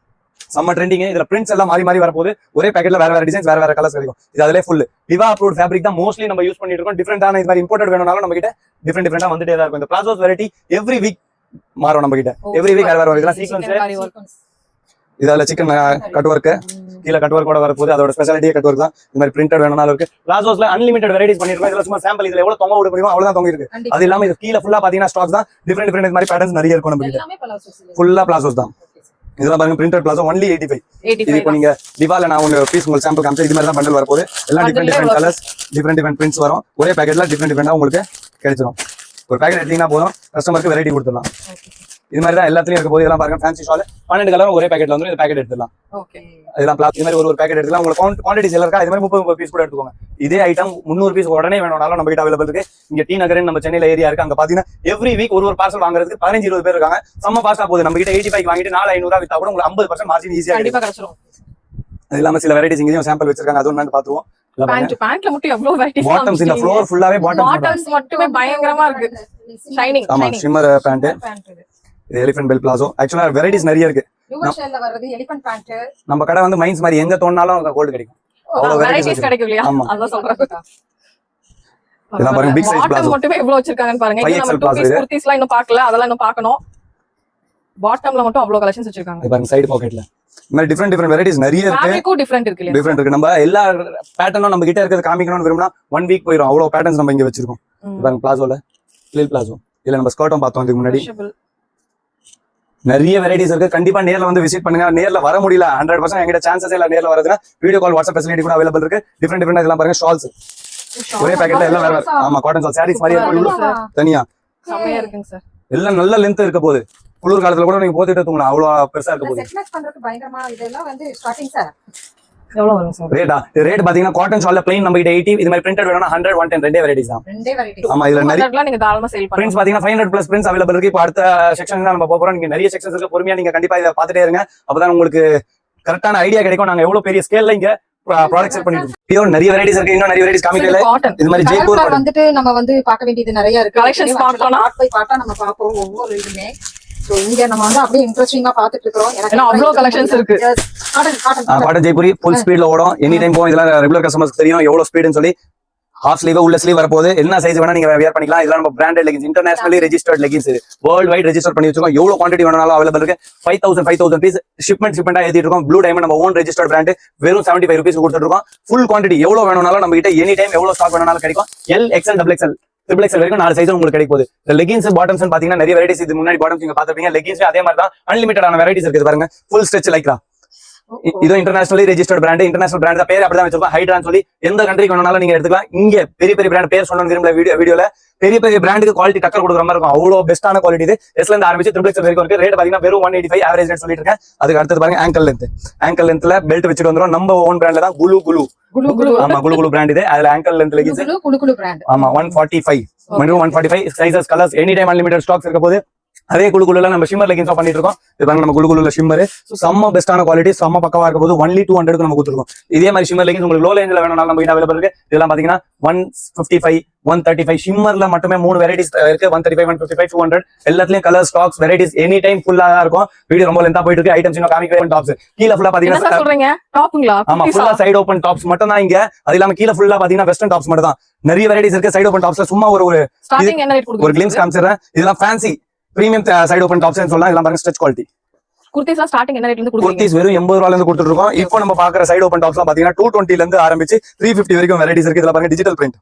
செம்ம ட்ரெண்டிங். இதுல பிரிண்ட்ஸ் எல்லாம் மாறி வரப்போது. ஒரே பேக்கெட்ல வேற டிசைன்ஸ், வேற கலர்ஸ் கிடைக்கும். இது அதிலே ஃபுல் லிவா அப்ரூவ்ட் ஃபேப்ரிக் தான் மோஸ்ட்லி நம்ம யூஸ் பண்ணிட்டு இருக்கோம். டிஃபரெண்டான இது மாதிரி இம்போர்ட்டட் வேணும்னாலும் நம்ம கிட்ட டிஃபரெண்டா வந்துட்டே தான் இருக்கும். இந்த பிளாசோஸ் வெரைட்டி எவ்ரி வீக் மாறும் நம்ம கிட்ட. எவ்ரி வீக் வேற வரும். இதெல்லாம் சீக்வென்ஸ். இதால சிக்கன் கட் ஒர்க், கீழ கட் ஒர்க்கோட வரப்போது. அதோட ஸ்பெஷாலிட்டியே கட் ஒர்க் தான். இந்த மாதிரி பிரிண்டட் வேணும்னாலும் இருக்கு. பிளாசோஸ்ல அன்லிமிட்டட் வெரைட்டிஸ் பண்ணிருக்கோம். இதுல சும்மா சாம்பிள் இதுல எவ்வளவு தொங்க விட முடியுமோ அவ்வளவுதான் தொங்க இருக்கு. அது இல்லாம இது கீழ ஃபுல்லா பாத்தீங்கன்னா ஸ்டாக்ஸ் தான். டிஃபரெண்ட் இது மாதிரி பேட்டர்ன்ஸ் நிறைய இருக்கும் நம்ம கிட்ட. ஃபுல்லா பிளாசோஸ் தான். இதெல்லாம் பாருங்க பிரிண்டட் பிளாசோ only 85. இது இப்போ நீங்க திவால நான் ஒரு பீஸ் உங்களுக்கு சாம்பிள் காமிச்சேன். இது மாதிரி தான் பண்டல் வரப்போகுது. எல்லாம் டிஃபரெண்ட் கலர்ஸ், டிஃபரெண்ட் பிரிண்ட்ஸ் வரும். ஒரே பேக்கெட்ல டிஃபரெண்டா உங்களுக்கு கிடைச்சிடும். ஒரு பேக்கெட் எடுத்தீங்கன்னா போதும், கஸ்டமருக்கு வெரைட்டி கொடுத்துடலாம். இது மாதிரி தான் எல்லாத்துலயும் இருக்க போது. இதெல்லாம் பாருங்க ஃபேன்சி ஷால் 12 கலர் ஒரே பேக்கெட்ல வந்து இந்த பேக்கெட் எடுத்துடலாம். இதெல்லாம் இது மாதிரி ஒரு பேக்கெட் எடுத்துக்கலாம். உங்களுக்கு குவான்டிட்டி எல்லாம் இருக்கா, இது மாதிரி 30 பீஸ் கூட எடுத்துக்கோங்க. இதே ஐட்டம் 300 பீஸ் உடனே வேணும்னாலும் நம்ம கிட்ட அவைலபிள் இருக்கு. இங்க டி நகர் நம்ம சென்னையில ஏரியா இருக்கு. அங்க பாத்தீங்கன்னா எவ்ரி வீக் ஒரு பார்சல் வாங்குறதுக்கு 15-20 பேர் இருக்காங்க. செம்ம பாஸ்டா போகுது. நம்ம கிட்ட 85 வாங்கிட்டு 4,500 வித்தா கூட உங்களுக்கு 50% மார்ஜின் ஈஸியா கிடைச்சிடும். அது இல்லாம சில வெரைட்டிஸ் இங்கேயும் சாம்பிள் வச்சிருக்காங்க, அது என்னன்னு பாத்துவோம். பேண்ட்ல மட்டும் எவ்வளவு வெரைட்டிஸ் பாட்டம்ஸ் இந்த ஃப்ளோர் ஃபுல்லாவே பாட்டம்ஸ் மட்டுமே பயங்கரமா இருக்கு. ஷைனிங் ஆமா ஷிம்மர் பேண்ட். இது எலிஃபண்ட் பெல் பிளாசோ. ஆக்சுவலா வெரைட்டிஸ் நிறைய இருக்கு. யூனிவர்சல்ல வரது எலிஃபண்ட் பேண்ட். நம்ம கடை வந்து மைன்ஸ் மாதிரி எங்க தோணாலும் கோல்ட் கிடைக்கும். அவ்வளவு வெரைட்டிஸ் கிடைக்கும் இல்லையா? அதான் சொல்றேன். இதெல்லாம் பாருங்க பிக் சைஸ் பிளாசோ. மட்டுமே எவ்வளவு வச்சிருக்காங்கன்னு பாருங்க. இங்க நம்ம 2 பீஸ் குர்தீஸ்லாம் இன்னும் பார்க்கல, அதெல்லாம் இன்னும் பார்க்கணும். பாட்டம்ல மட்டும் அவ்வளவு கலெக்ஷன்ஸ் வச்சிருக்காங்க. இது பாருங்க சைடு பாக்கெட்ல. இந்த மாதிரி டிஃபரெண்ட் வெரைட்டிஸ் நிறைய இருக்கு. ஃபேப்ரிக்கும் டிஃபரெண்ட் இருக்கு இல்லையா? டிஃபரெண்ட் இருக்கு. நம்ம எல்லா பேட்டர்னும் நம்ம கிட்ட இருக்கிறது காமிக்கணும்னு விரும்பினா 1 வீக் போயிடும். அவ்வளவு பேட்டர்ன்ஸ் நம்ம இங்க வச்சிருக்கோம். பாருங்க பிளாசோல லில் பிளாசோ. இல்ல நம்ம ஸ்கர்ட்டும் பார்த்தோம் இதுக்கு முன்னாடி. நிறைய வெரைட்டிஸ் இருக்கு. கண்டிப்பா நேர்ல வந்து விசிட் பண்ணுங்க. நேர்ல வர முடியல 100% எங்கிட்ட சான்சஸ் இல்ல நேர்ல வரதுன்னா வீடியோ கால் வாட்ஸ்அப் ஃபெசிலிட்டி கூட அவைலபிள் இருக்கு. டிஃபரெண்ட் இதெல்லாம் பாருங்க ஷால்ஸ். ஒரே பேக்கெட்ல எல்லாம் வேற. ஆமா காட்டன் ஷால் சாரீஸ் மாதிரி இருக்கு தனியா. செமையா இருக்குங்க சார். எல்லாம் நல்ல லென்த் இருக்க போகுது. குளிர் காலத்துல கூட நீங்க போட்டுட்டு தூங்கலாம். அவ்வளவு பெருசா இருக்க போகுது. செக்மென்ட் பண்றதுக்கு பயங்கரமா இதெல்லாம் வந்து ஸ்டார்டிங் சார் எவ்வளவு வரும் சார்? ரேட் பாத்தீங்கன்னா காட்டன் ஷால்ல plain நம்ம கிட்ட 80, இது மாதிரி பிரிண்டட் வேணும்னா 100 110 ரெண்டே வெரைட்டிஸ் தான். ஆமா இதுல நிறைய நீங்க தாராளமா சேல் பண்ணலாம். பிரிண்ட்ஸ் பாத்தீங்கன்னா 500+ பிரிண்ட்ஸ் அவைலபிள் இருக்கு. இப்போ அடுத்த செக்ஷன் தான் நம்ம போறோம். நீங்க நிறைய செக்ஷன்ஸ் இருக்கு. பொறுமையா நீங்க கண்டிப்பா இத பாத்துட்டே இருங்க. அப்பதான் உங்களுக்கு கரெக்டான ஐடியா கிடைக்கும். நாங்க எவ்வளவு பெரிய ஸ்கேல்ல இங்க ப்ராடக்ட் செல் பண்ணிட்டு இருக்கோம். இதோ நிறைய வெரைட்டிஸ் இருக்கு. இன்னும் நிறைய வெரைட்டிஸ் காமிக்கல. இது மாதிரி ஜெய்ப்பூர் வந்துட்டு நம்ம வந்து பார்க்க வேண்டியது நிறைய இருக்கு. கலெக்ஷன்ஸ் பார்க்கணும். பார்ட் பை பார்ட்டா நம்ம பாப்போம் ஒவ்வொரு இதுமே. சோ இங்க நம்ம வந்து அப்படியே இன்ட்ரஸ்டிங்கா பாத்துட்டு இருக்கோம். ஏன்னா அவ்வளவு கலெக்ஷன்ஸ் இருக்கு. காட்டன் ஜெய்ப்பூரி ஃபுல் ஸ்பீட்ல ஓடும். எனி டைம் போகும். இதெல்லாம் ரெகுலர் கஸ்டமர்ஸ்க்கு தெரியும் எவ்வளவு ஸ்பீடுன்னு சொல்லி. ஹாஃப் ஸ்லீவ் உள்ள ஸ்லீவ் வரப்போகுது. என்ன சைஸ் வேணா நீங்க வியர் பண்ணிக்கலாம். இதெல்லாம் நம்ம branded leggings, internationally registered leggings. World wide register பண்ணி வச்சிருக்கோம். எவ்வளவு குவான்டிட்டி வேணாலும் அவைலபிள் இருக்கு. 5000 பீஸ் ஷிப்மெண்டா ஏத்திட்டு இருக்கோம். ப்ளூ டைமண்ட் நம்ம ஓன் ரெஜிஸ்டர்ட் பிராண்ட். வெறும் 75 rupees கொடுத்துட்டு இருக்கோம். ஃபுல் குவான்டிட்டி எவ்வளவு வேணும்னாலும் நம்ம கிட்ட எனி டைம் எவ்வளவு ஸ்டாக் வேணாலும் கிடைக்கும். L, XL, XXL triple XL வரைக்கும் 4 சைஸ் உங்களுக்கு கிடைக்கும் போகுது. இந்த லெகின்ஸ் பாட்டம்ஸ் பாத்தீங்கன்னா நிறைய வெரைட்டிஸ். இது முன்னாடி பாட்டம்ஸ் நீங்க பாத்துப்பீங்க. லெகின்ஸ் அதே மாதிரி தான் அன்லிமிட்டடான வெரைட்டிஸ் இருக்குது பாருங்க. Full stretch Lycra. இது internationally registered brand. International brand தான். பேர் அப்படிதான் வச்சிருக்கோம். ஹைட்ரான்னு சொல்லி எந்த கண்ட்ரிக்கு வேணாலும் நீங்க எடுத்துக்கலாம். இங்க பெரிய பெரிய பிராண்ட் பேர் சொன்ன விரும்பல வீடியோல பெரிய பெரிய பிராண்டுக்கு குவாலிட்டி டக்கர் கொடுக்குற மாதிரி இருக்கும். அவ்வளவு பெஸ்டான குவாலிட்டி இது. எஸ்ல இருந்து ஆரம்பிச்சு ட்ரிபிள் எக்ஸல் வரைக்கும் இருக்கு. ரேட் பாத்தீங்கன்னா வெறும் 185 ஆவரேஜ் ரேட் சொல்லிட்டு இருக்கேன். அதுக்கு அடுத்து பாருங்க ஆங்கிள் லென்த்ல பெல்ட் வச்சுட்டு வந்துரும். நம்ம ஓன் பிராண்ட்ல தான் குலு ஆமா குலு பிராண்ட் இது. அதுல angle length leggings Kullu brand. ஆமா 145 145 sizes colours any time unlimited stocks இருக்க போது. அதே குழுக்குள்ள நம்ம ஷிம்மர் லெகின்ஸ் பண்ணிட்டு இருக்கோம். இது பாருங்க நம்ம குழுக்குள்ள ஷிம்மர் செம்ம பெஸ்டான குவாலிட்டி, செம்ம பக்கவா இருக்க போது. ஒன்லி 200 நம்ம கொடுத்துருக்கோம். இதே மாதிரி ஷிம்மர் லெகின்ஸ் உங்களுக்கு லோ ரேஞ்சில் வேணும்னாலும் நம்ம கிட்ட அவைலபிள் இருக்கு. இதெல்லாம் பாத்தீங்கன்னா 155 135 ஷிம்மர்ல மட்டுமே 3 வெரைட்டிஸ் இருக்கு. 135 155 200 எல்லாத்துலயும் colour stocks varieties any time ஃபுல்லா தான் இருக்கும். வீடியோ ரொம்ப லென்த்தா போயிட்டு இருக்கு. ஐட்டம்ஸ் இன்னும் காமிக்கவே டாப்ஸ் கீழ ஃபுல்லா பாத்தீங்கன்னா சொல்றீங்க டாப்புங்களா? ஆமா ஃபுல்லா சைடு ஓபன் டாப்ஸ் மட்டும் தான் இங்க. அது இல்லாம கீழ ஃபுல்லா பாத்தீங்கன்னா வெஸ்டர்ன் டாப்ஸ் மட்டும் தான். நிறைய வெரைட்டிஸ் இருக்கு. சைடு ஓபன் டாப்ஸ்ல சும்மா ஒரு ஸ்டார்டிங் என்ன ரேட் கொடுக்குறீங்க? ஒரு கிளிம்ஸ் காமிச்சறேன். இதெல்லாம் fancy premium side open tops சொல்லலாம். இதெல்லாம் பாருங்க ஸ்ட்ரெச் குவாலிட்டி. குர்தீஸ்லாம் ஸ்டார்டிங் என்ன ரேட்ல இருந்து கொடுக்குறீங்க? குர்தீஸ் வெறும் 80 ரூபாயில இருந்து கொடுத்துட்டு இருக்கோம். இப்போ நம்ம பாக்குற சைடு ஓபன் டாப்ஸ்லாம் பாத்தீங்கன்னா 220 ல இருந்து ஆரம்பிச்சு 350 வரைக்கும் வெரைட்டிஸ் இருக்கு. இதெல்லாம் பாருங்க டிஜிட்டல் பிரிண்ட்,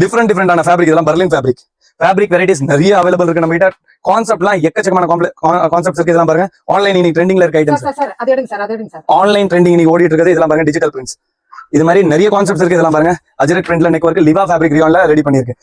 டிஃபரெண்டான ஃபேப்ரிக். இதெல்லாம் பர்லின் ஃபேப்ரிக் வெரைட்டிஸ் நிறைய அவைலபிள் இருக்கு நம்ம கிட்ட. கான்செப்ட்லாம் எக்கச்சக்கமான கான்செப்ட்ஸ் இருக்கு. இதெல்லாம் பாருங்க ஆன்லைன் இன்னைக்கு ட்ரெண்டிங்ல இருக்க ஐட்டம்ஸ். அது எடுங்க சார். ஆன்லைன் ட்ரெண்டிங் இன்னைக்கு ஓடிட்டு இருக்குது. இதெல்லாம் பாருங்க டிஜிட்டல் பிரிண்ட்ஸ். இது மாதிரி நிறைய கான்செப்ட்ஸ் இருக்கு. இதெல்லாம் பாருங்க Ajrak பிரிண்ட்ல neck work லிவா fabric ரியான்ல ready பண்ணிருக்கு.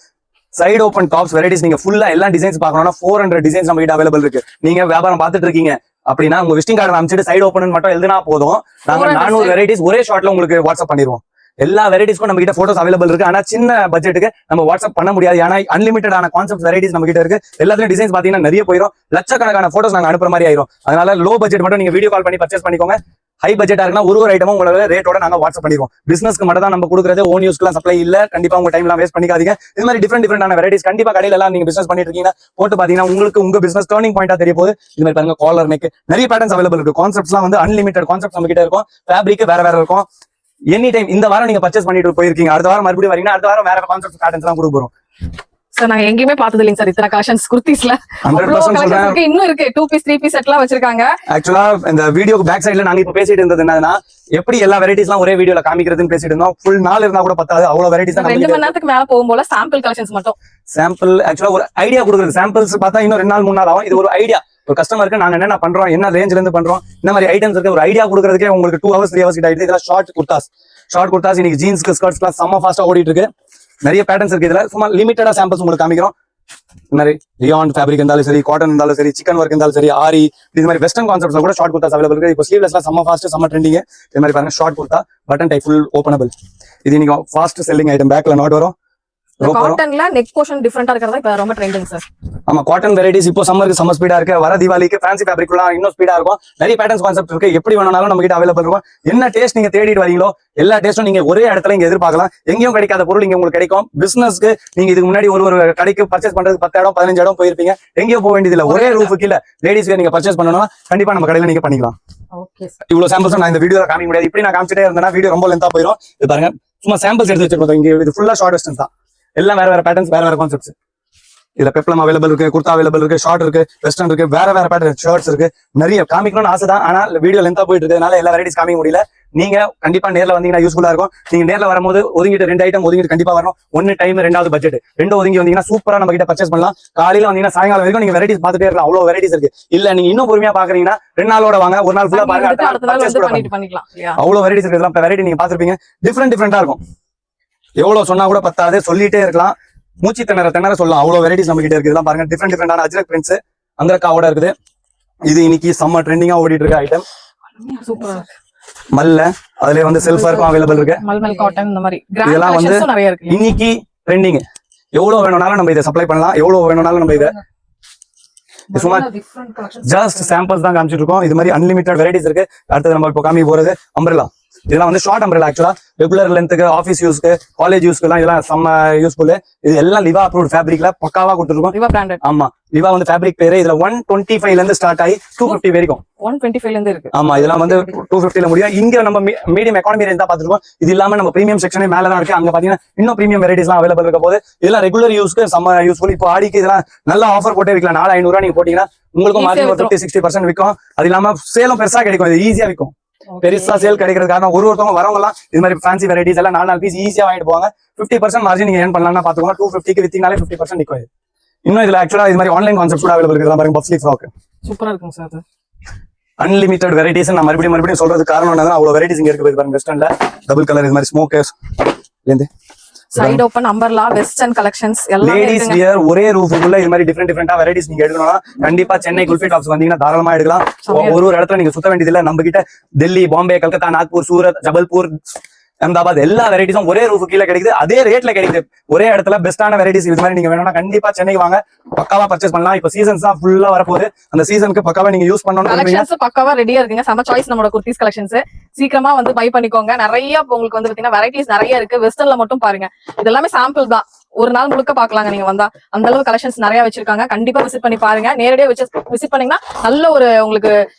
சைடு ஓபன் டாப்ஸ் வெரைட்டிஸ் நீங்க ஃபுல்லா எல்லா டிசைன்ஸ் பார்க்கணும்னா 400 டிசைன்ஸ் நம்ம கிட்ட அவைலபிள் இருக்கு. நீங்க வியாபாரம் பார்த்துட்டு இருக்கீங்க அப்படின்னா உங்க விசிட்டிங் கார்டு அமைச்சிட்டு சைடு ஓபன் மட்டும் எழுதினா போதும். நாங்க 400 வெரைட்டிஸ் ஒரே ஷாட்ல உங்களுக்கு வாட்ஸ்அப் பண்ணிடுவோம். எல்லா வெரைட்டிஸ்க்கும் நம்ம கிட்ட போட்டோஸ் அவைலபிள் இருக்கு. ஆனா சின்ன பட்ஜெட்டுக்கு நம்ம வாட்ஸ்அப் பண்ண முடியாது. ஏன்னா அன்லிமிட்டடான கான்செப்ட் வெரைட்டிஸ் நம்ம கிட்ட இருக்கு. எல்லாத்துலயும் டிசைன்ஸ் பாத்தீங்கன்னா நிறைய போயிடும். லட்சக்கணக்கான போட்டோஸ் நாங்க அனுப்புற மாதிரி ஆயிரும். அதனால லோ பட்ஜெட் மட்டும் நீங்க வீடியோ கால் பண்ணி பர்ச்சேஸ் பண்ணிக்கோங்க. ஹை பட்ஜெட்டா இருக்குன்னா ஒரு ஐட்டமும் உங்களோட ரேட்டோட நாங்க வாட்ஸ்அப் பண்ணிடுவோம். பிசினஸ்க்கு மட்டும் தான் நம்ம கொடுக்குறது. ஓன் யூஸ்க்குலாம் சப்ளை இல்ல. கண்டிப்பா உங்க டைம் எல்லாம் வேஸ்ட் பண்ணிக்காதீங்க. இது மாதிரி டிஃபரெண்டான வெரைட்டிஸ் கண்டிப்பா கடையில எல்லாம் நீங்க பிசினஸ் பண்ணிட்டு இருக்கீங்க போட்டு பாத்தீங்கன்னா உங்களுக்கு உங்க பிசினஸ் டர்னிங் பாயிண்டா தெரிய போகுது. இது மாதிரி பாருங்க காலர் நெக் நிறைய பேட்டர்ன்ஸ் அவைலபிள் இருக்கு. கான்செப்ட்ஸ்லாம் வந்து அன்லிமிட்டட் கான்செப்ட் நம்ம கிட்ட இருக்கும். ஃபேப்ரிக் வேற இருக்கும். எனி டைம் இந்த வாரம் நீங்க பர்ச்சேஸ் பண்ணிட்டு போயிருக்கீங்க, அடுத்த வாரம் மறுபடியும் வரீங்கன்னா அடுத்த வாரம் வேற கான்செப்ட் பேட்டர்ன்ஸ் எல்லாம் கொடுக்க போறோம். சார் நாங்க எங்கேயுமே பார்த்தது இல்லைங்க சார் இத்தனை கலெக்ஷன்ஸ் குர்தீஸ்ல. 100% இன்னும் இருக்கு 2 பீஸ் 3 பீஸ் செட்லாம் வச்சிருக்காங்க. ஆக்சுவலா இந்த வீடியோக்கு பேக் சைடுல நாங்க இப்ப பேசிட்டு இருந்தது என்னன்னா எப்படி எல்லா வெரைட்டிஸ்லாம் ஒரே வீடியோல காமிக்கிறதுன்னு பேசிட்டு இருந்தோம். ஃபுல் நாள் இருந்தா கூட பத்தாது. அவ்வளவு வெரைட்டிஸ் தான். 2 மணி நேரத்துக்கு மேல போகும்போது சாம்பிள் கலெக்ஷன்ஸ் மட்டும். சாம்பிள் ஆக்சுவலா ஒரு ஐடியா கொடுக்குறது. சாம்பிள்ஸ் பார்த்தா இன்னும் 2 நாள் 3 நாள் ஆகும். இது ஒரு ஐடியா. ஒரு கஸ்டமருக்கு நாங்க என்ன பண்றோம், என்ன ரேஞ்ச்ல இருந்து பண்றோம், இந்த மாதிரி ஐட்டம்ஸ் இருக்கு. ஒரு ஐடியா கொடுக்கறதுக்கே உங்களுக்கு 2 hours 3 hours கிட்ட ஆயிடுது. இதெல்லாம் ஷார்ட் குர்தாஸ் இன்னைக்கு ஜீன்ஸ்க்கு ஸ்கர்ட்ஸ்லாம் செம்ம ஃபாஸ்டா ஓடிட்டு இருக்கு. நிறைய பேட்டர்ன்ஸ் இருக்கு இதுல. சும்மா லிமிட்டடா சாம்பிள்ஸ் உங்களுக்கு காமிக்கிறோம். இந்த மாதிரி ரியான் ஃபேப்ரிக் இருந்தாலும் சரி, காட்டன் இருந்தாலும் சரி, சிக்கன் ஒர்க் இருந்தாலும் சரி, ஆரி, இது மாதிரி வெஸ்டர்ன் கான்செப்ட்ஸ்ல கூட ஷார்ட் குர்தாஸ் அவைலபிள் இருக்கு. இப்போ ஸ்லீவ்லெஸ்லாம் செம்ம ஃபாஸ்ட், செம்ம ட்ரெண்டிங். இது மாதிரி பாருங்க short kurta button type full openable. இது இன்னைக்கு ஃபாஸ்ட் செல்லிங் ஐட்டம். பேக்ல நாட் வரும். காட்டன்ல நெக் போர்ஷன் டிஃபரெண்டா இருக்கிறதா இப்ப ரொம்ப ட்ரெண்டிங் சார். ஆமா, காட்டன் வெரைட்டிஸ் இப்போ சம்மருக்கு செம்ம ஸ்பீடா இருக்கு. வர தீபாவளிக்கு ஃபேன்சி ஃபேப்ரிக்லாம் இன்னும் ஸ்பீடா இருக்கும். நிறைய பேட்டர்ன்ஸ் கான்செப்ட் இருக்கு. எப்படி வேணாலும் நம்ம கிட்ட அவைலபிள் இருக்கும். என்ன டேஸ்ட் நீங்க தேடிட்டு வரீங்களோ எல்லா டேஸ்டும் நீங்க ஒரே இடத்துல இங்க எதிர்பார்க்கலாம். எங்கேயும் கிடைக்காத பொருள் இங்க உங்களுக்கு கிடைக்கும். பிசினஸ்க்கு நீங்க இதுக்கு முன்னாடி ஒரு கடைக்கு பர்ச்சேஸ் பண்றதுக்கு 10 இடம் 15 இடம் போயிருப்பீங்க. எங்கேயும் போக வேண்டியது இல்ல. ஒரே ரூஃபு கீழே லேடிஸ்க்கு நீங்க பர்ச்சேஸ் பண்ணணும்னா கண்டிப்பா நம்ம கடையில நீங்க பண்ணிக்கலாம். இவ்வளவு சாம்பிள்ஸ் நான் இந்த வீடியோல காமிக்க முடியாது. இப்படி நான் காமிச்சிட்டே இருந்தேன்னா வீடியோ ரொம்ப லென்த்தா போயிடும். இது பாருங்க சும்மா சாம்பிள்ஸ் எடுத்து வச்சிருக்கோம். இங்க இது ஃபுல்லா ஷார்ட் வெஸ்டர்ன்ஸ் தான். எல்லாம் வேற வேற பேட்டர்ன்ஸ், வேற வேற கான்செப்ட்ஸ். இதுல பெப்ளம் அவைலபிள் இருக்கு, குர்தா அவைலபிள் இருக்கு, ஷார்ட் இருக்கு, வெஸ்டர்ன் இருக்கு, வேற வேற பேட்டர்ன் ஷர்ட்ஸ் இருக்கு. நிறைய காமிக்கணும்னு ஆசை தான். ஆனா வீடியோ லென்த்தா போயிட்டு இருக்கிறதுனால எல்லா வெரைட்டிஸ் காமிக்க முடியல. நீங்க கண்டிப்பா நேர்ல வந்தீங்கன்னா யூஸ்ஃபுல்லா இருக்கும். நீங்க நேர்ல வரும்போது ஒதுங்கிட்டு 2 ஐட்டம் ஒதுங்கிட்டு கண்டிப்பா வரணும். 1 டைம் 2வது பட்ஜெட் 2 ஒதுங்கி வந்தீங்கன்னா சூப்பரா நம்ம கிட்ட பர்ச்சேஸ் பண்ணலாம். காலையில வந்தீங்கன்னா சாயங்காலம் வரைக்கும் நீங்க வெரைட்டிஸ் பார்த்துட்டே இருக்கலாம். அவ்வளவு வெரைட்டிஸ் இருக்கு. இல்ல நீங்க இன்னும் பொறுமையா பாக்குறீங்கன்னா 2 நாளோட வாங்க, ஒரு நாள் ஃபுல்லா பாருங்க, அடுத்த நாள் வந்து பண்ணிக்கலாம். அவ்வளவு வெரைட்டிஸ் இருக்கு. இதெல்லாம் வெரைட்டி நீங்க பாத்துருப்பீங்க. டிஃபரெண்டா இருக்கும். எவ்வளவு சொன்னா கூட பத்தாது, சொல்லிட்டே இருக்கலாம். மூச்சு திணற சொல்லலாம். அவ்வளவு வெரைட்டிஸ் நம்ம கிட்ட இருக்கு. இதெல்லாம் பாருங்க டிஃபரெண்டான அஜ்ரக் பிரிண்ட்ஸ் அந்தரக்காவோட இருக்குது. இது இன்னைக்கு செம்ம ட்ரெண்டிங்கா ஓடிட்டு இருக்க ஐட்டம். சூப்பரா மல்ல அதுல வந்து செல்ஃப் ஒர்க்கும் அவைலபிள் இருக்கு. மல்மல் காட்டன் இந்த மாதிரி இதெல்லாம் வந்து நிறைய இருக்கு. இன்னைக்கு ட்ரெண்டிங். எவ்வளவு வேணும்னாலும் நம்ம இதை சப்ளை பண்ணலாம். எவ்வளவு வேணும்னாலும் நம்ம இதை சும்மா ஜஸ்ட் சாம்பிள்ஸ் தான் காமிச்சிட்டு இருக்கோம். இது மாதிரி அன்லிமிட்டட் வெரைட்டிஸ் இருக்கு. அடுத்தது நம்ம இப்போ காமிக்க போறது அம்பரலா. இதெல்லாம் வந்து ஷார்ட் அம்பரலா. ஆக்சுவலா ரெகுலர் லென்த்துக்கு, ஆஃபீஸ் யூஸ்க்கு, காலேஜ் யூஸ்க்கு எல்லாம் இதெல்லாம் செம்ம யூஸ்ஃபுல். இது எல்லாம் லிவா அப்ரூவ்ட் ஃபேப்ரிக்ல பக்காவா கொடுத்துருக்கோம். லிவா பிராண்டட். ஆமா, லிவா வந்து ஃபேப்ரிக் பேரு. இதுல 125 ல இருந்து ஸ்டார்ட் ஆகி 250 வரைக்கும். 125 ல இருந்து இருக்கு. ஆமா, இதெல்லாம் வந்து 250 ல முடியும். இங்க நம்ம மீடியம் எக்கானமி ரேஞ்ச் தான் பாத்துருக்கோம். இது இல்லாம நம்ம பிரீமியம் செக்ஷனே மேல தான் இருக்கு. அங்க பாத்தீங்கன்னா இன்னும் பிரீமியம் வெரைட்டிஸ் எல்லாம் அவைலபிள் இருக்க போது. இதெல்லாம் ரெகுலர் யூஸ்க்கு செம்ம யூஸ்ஃபுல். இப்போ ஆடிக்கு இதெல்லாம் நல்ல ஆஃபர் போட்டே விற்கலாம். 4500 நீங்க போட்டீங்கன்னா உங்களுக்கும் மார்ஜின் 50-60% விற்கும். அது இல்லாம சேலும் பெருசா கிடைக்கும். இது ஈஸியா விற்கும். பெருசா சேல் கிடைக்கிறது காரணம் ஒருத்தவங்க வரவங்க எல்லாம் இது மாதிரி ஃபேன்சி வெரைட்டிஸ் எல்லாம் 4 பீஸ் ஈஸியா வாங்கிட்டு போவாங்க. 50% மார்ஜின் நீங்க ஏர்ன் பண்ணலாம்னா பாத்துக்கோங்க. 250க்கு வித்தீங்கனாலே 50% நிக்கும். இன்னும் இதுல ஆக்சுவலா இது மாதிரி ஆன்லைன் கான்செப்ட் கூட அவைலபிள் இருக்கு. பாருங்க பஃப் ஸ்லீவ் ஃப்ராக் சூப்பரா இருக்கும் சார். அது அன்லிமிட்டட் வெரைட்டிஸ். நான் மறுபடியும் சொல்றதுக்கு காரணம் என்னன்னா அவ்வளவு வெரைட்டிஸ் இங்க இருக்கு. பாருங்க வெஸ்டர்ன்ல டபுள் கலர் இது மாதிரி ஸ்மோக்கர்ஸ் இருந்து side open umbrella western collections எல்லாம் லேடிஸ் வியர் ஒரே ரூஃபுக்குள்ள இது மாதிரி டிஃபரெண்டா வெரைட்டிஸ் நீங்க எடுக்கணும்னா கண்டிப்பா சென்னை குல்ஃபி டாப்ஸ் வந்தீங்கன்னா தாராளமா எடுக்கலாம். ஒரு இடத்துல நீங்க சுத்த வேண்டியது இல்ல. நம்ம கிட்ட டெல்லி, பாம்பே, கல்கத்தா, நாக்பூர், சூரத், ஜபல்பூர், அஹமதாபாத் எல்லா வெரைட்டிஸும் ஒரே ரூஃபு கீழே கிடைக்குது. அதே ரேட்ல கிடைக்குது. ஒரே இடத்துல பெஸ்டான வெரைட்டிஸ் இது மாதிரி நீங்க வேணும்னா கண்டிப்பா சென்னைக்கு வாங்க. பக்காவா பர்ச்சேஸ் பண்ணலாம். இப்போ சீசன்ஸ் தான் ஃபுல்லா வரப்போகுது. அந்த சீசனுக்கு பக்காவா நீங்க யூஸ் பண்ணணும். கலெக்ஷன்ஸ் பக்காவா ரெடியா இருக்குங்க. செம சாய்ஸ் நம்மளோட குர்த்திஸ் கலெக்ஷன்ஸ். சீக்கிரமா வந்து பை பண்ணிக்கோங்க. நிறைய உங்களுக்கு வந்து பாத்தீங்கன்னா வெரைட்டிஸ் நிறைய இருக்கு. வெஸ்டர்ன்ல மட்டும் பாருங்க. இது எல்லாமே சாம்பிள் தான். ஒரு நாள் முழுக்க பாக்கலாங்க நீங்க வந்தா. அந்த அளவு கலெக்ஷன்ஸ் நிறைய வச்சிருக்காங்க. கண்டிப்பா விசிட் பண்ணி பாருங்க. நேரடியா விசிட் பண்ணீங்கன்னா நல்ல ஒரு உங்களுக்கு